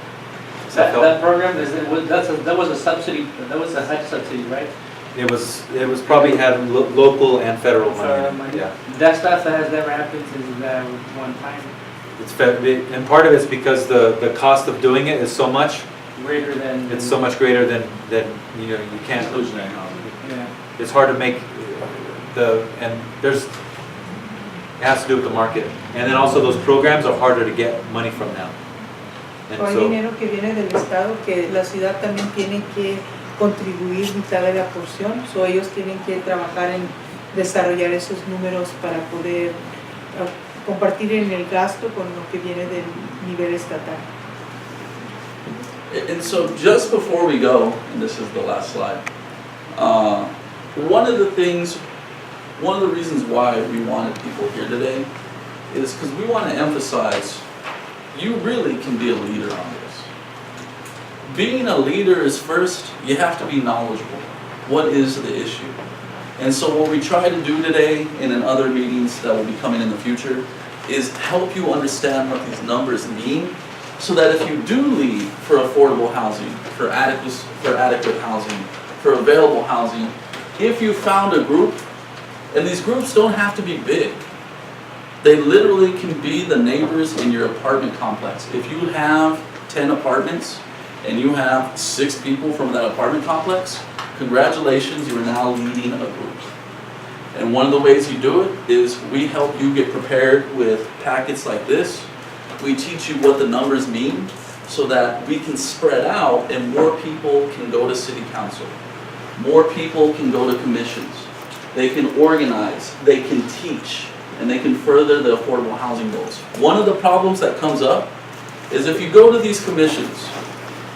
Self-help. That program, that was a subsidy, that was a HUD subsidy, right? It was probably had local and federal Federal money. money. Yeah. That stuff that has never happened since that one time, And part of it's because the cost of doing it is so much. greater than. It's so much greater than you know, you can't. Inclusionary housing. Yeah. It's hard to make and it has to do with the market. And then also those programs are harder to get money from now. And O hay so, dinero que viene del Estado que la ciudad también tiene que contribuir mitad de la porción, so ellos tienen que trabajar en desarrollar esos números para poder compartir en el gasto con lo que viene del nivel estatal. And so just before we go, and this is the last slide, one of the reasons why we wanted people here today is because we want to emphasize you really can be a leader on this. Being a leader is first, you have to be knowledgeable. What is the issue? And so what we try to do today and in other meetings that will be coming in the future is help you understand what these numbers mean, so that if you do leave for affordable housing, for adequate housing, for available housing, if you found a group, and these groups don't have to be big, they literally can be the neighbors in your apartment complex. If you have 10 apartments and you have 6 people from that apartment complex, congratulations, you are now leading a group. And one of the ways you do it is we help you get prepared with packets like this. We teach you what the numbers mean so that we can spread out and more people can go to city council. More people can go to commissions. They can organize, they can teach, and they can further the affordable housing goals. One of the problems that comes up is if you go to these commissions,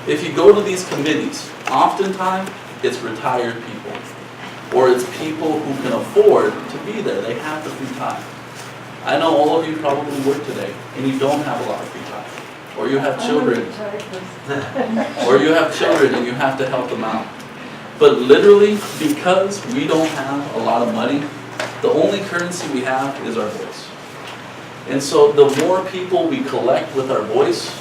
if you go to these committees, oftentimes it's retired people, or it's people who can afford to be there. They have the free time. I know all of you probably work today, and you don't have a lot of free time. Or you have children. Or you have children and you have to help them out. But literally, because we don't have a lot of money, the only currency we have is our voice. And so the more people we collect with our voice,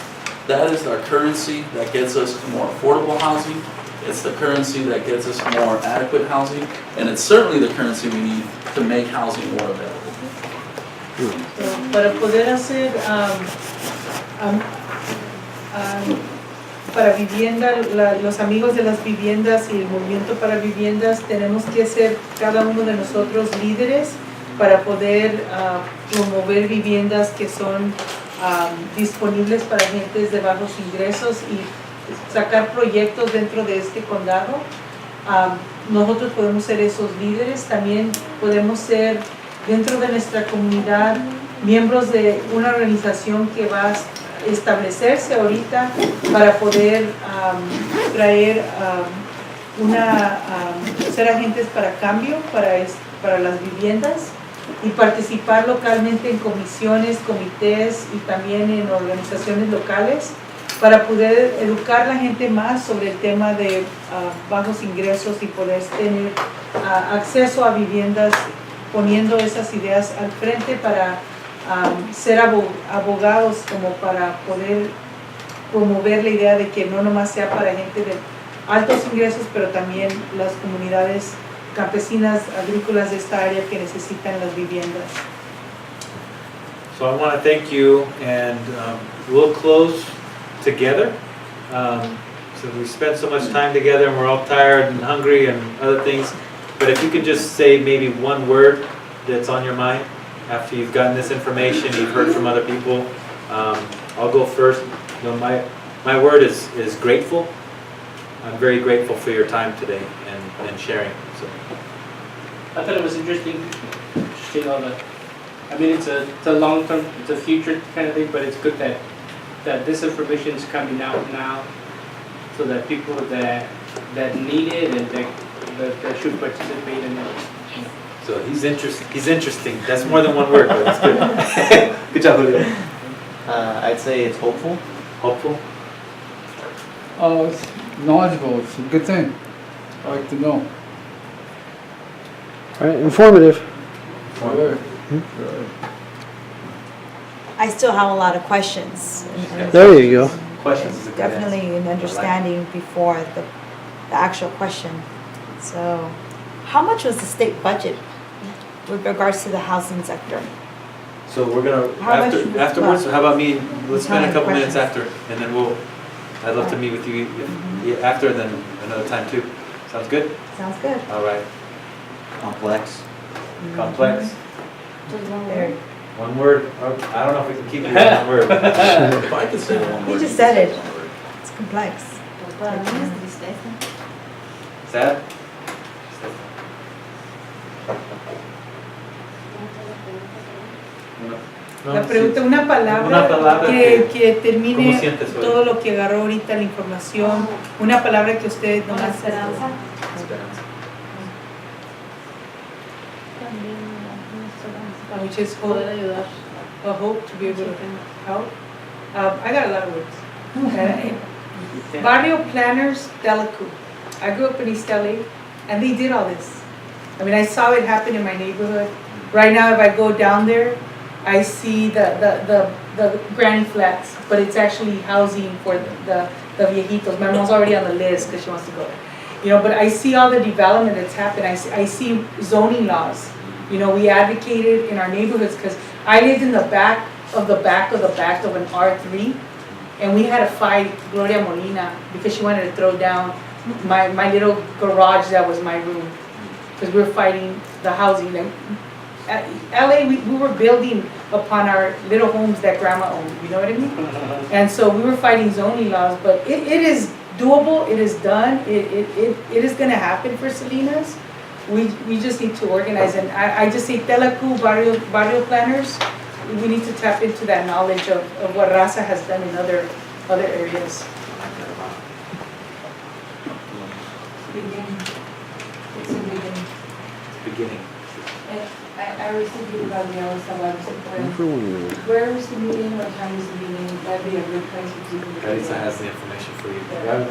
that is our currency that gets us more affordable housing. It's the currency that gets us more adequate housing. And it's certainly the currency we need to make housing more available. Para poder hacer para vivienda, los amigos de las viviendas y el movimiento para viviendas, tenemos que ser cada uno de nosotros líderes para poder promover viviendas que son disponibles para gentes de bajos ingresos y sacar proyectos dentro de este condado. Nosotros podemos ser esos líderes, también podemos ser dentro de nuestra comunidad miembros de una organización que va a establecerse ahorita para poder traer ser agentes para cambio para las viviendas y participar localmente en comisiones, comités y también en organizaciones locales para poder educar a la gente más sobre el tema de bajos ingresos y poder tener acceso a viviendas, poniendo esas ideas al frente para ser abogados, como para poder promover la idea de que no nomás sea para gente de altos ingresos, pero también las comunidades campesinas, agrícolas de esta área que necesitan las viviendas. So I want to thank you, and we'll close together. So we spent so much time together and we're all tired and hungry and other things. But if you could just say maybe one word that's on your mind after you've gotten this information, you've heard from other people. I'll go first. You know, my word is grateful. I'm very grateful for your time today and sharing. So. I thought it was interesting all the, I mean, it's a long term, it's a future kind of thing, but it's good that this information is coming out now, so that people that need it and that should participate in it. So he's interesting. That's more than one word, but it's good. Good job, Julio. I'd say it's hopeful. Hopeful? It's knowledgeable. It's a good thing. I like to know. All right, informative. Sure. I still have a lot of questions. There you go. questions is a good answer. Definitely an understanding before the actual question. So, how much was the state budget with regards to the housing sector? So we're gonna, How much was- afterwards, how about me, let's spend a couple Questions. minutes after, and then I'd love to meet with you after, and then another time too. Sounds good? Sounds good. All right. Complex. Complex, Just one There. word. one word. I don't know if we can keep it on one word. If I could say one You word. just you said could it. say one word. It's complex. Sad? La pregunta, una palabra, que termine ¿Cómo sientes hoy? todo lo que agarró ahorita la información, una palabra que usted Con nomás esperanza. Esperanza. which is hope, Poder ayudar. a hope to be able to help. I got a lot of words. Barrio Planners Delacu. I grew up in East LA, and they did all this. I mean, I saw it happen in my neighborhood. Right now, if I go down there, I see the granny flats, but it's actually housing for the viejitos. My mom's already on the list because she wants to go there. You know, but I see all the development that's happened. I see zoning laws. You know, we advocated in our neighborhoods because I lived in the back of an R3, and we had a fight, Gloria Molina, because she wanted to throw down my little garage that was my room, because we were fighting the housing. And at LA, we were building upon our little homes that grandma owned, you know what I mean? And so we were fighting zoning laws, but it is doable, it is done, it is gonna happen for Salinas. We just need to organize, and I just say Telecu, barrio planners, we need to tap into that knowledge of what Raza has done in other areas. Beginning. It's a beginning. Beginning. I received it about the Alisal. Where is the meeting? What time is the meeting? That'd be a good place to do it. Carissa has the information for you.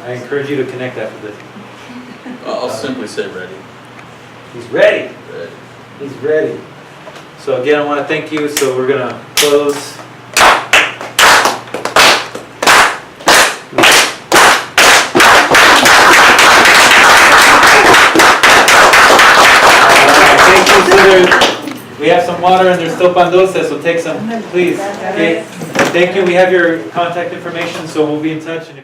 I encourage you to connect after this. I'll simply say ready. He's ready. Ready. He's ready. So again, I want to thank you. So we're gonna close. Thank you. So we have some water and there's still pan dulce, so take some, please. Okay. Thank you. We have your contact information, so we'll be in touch. And if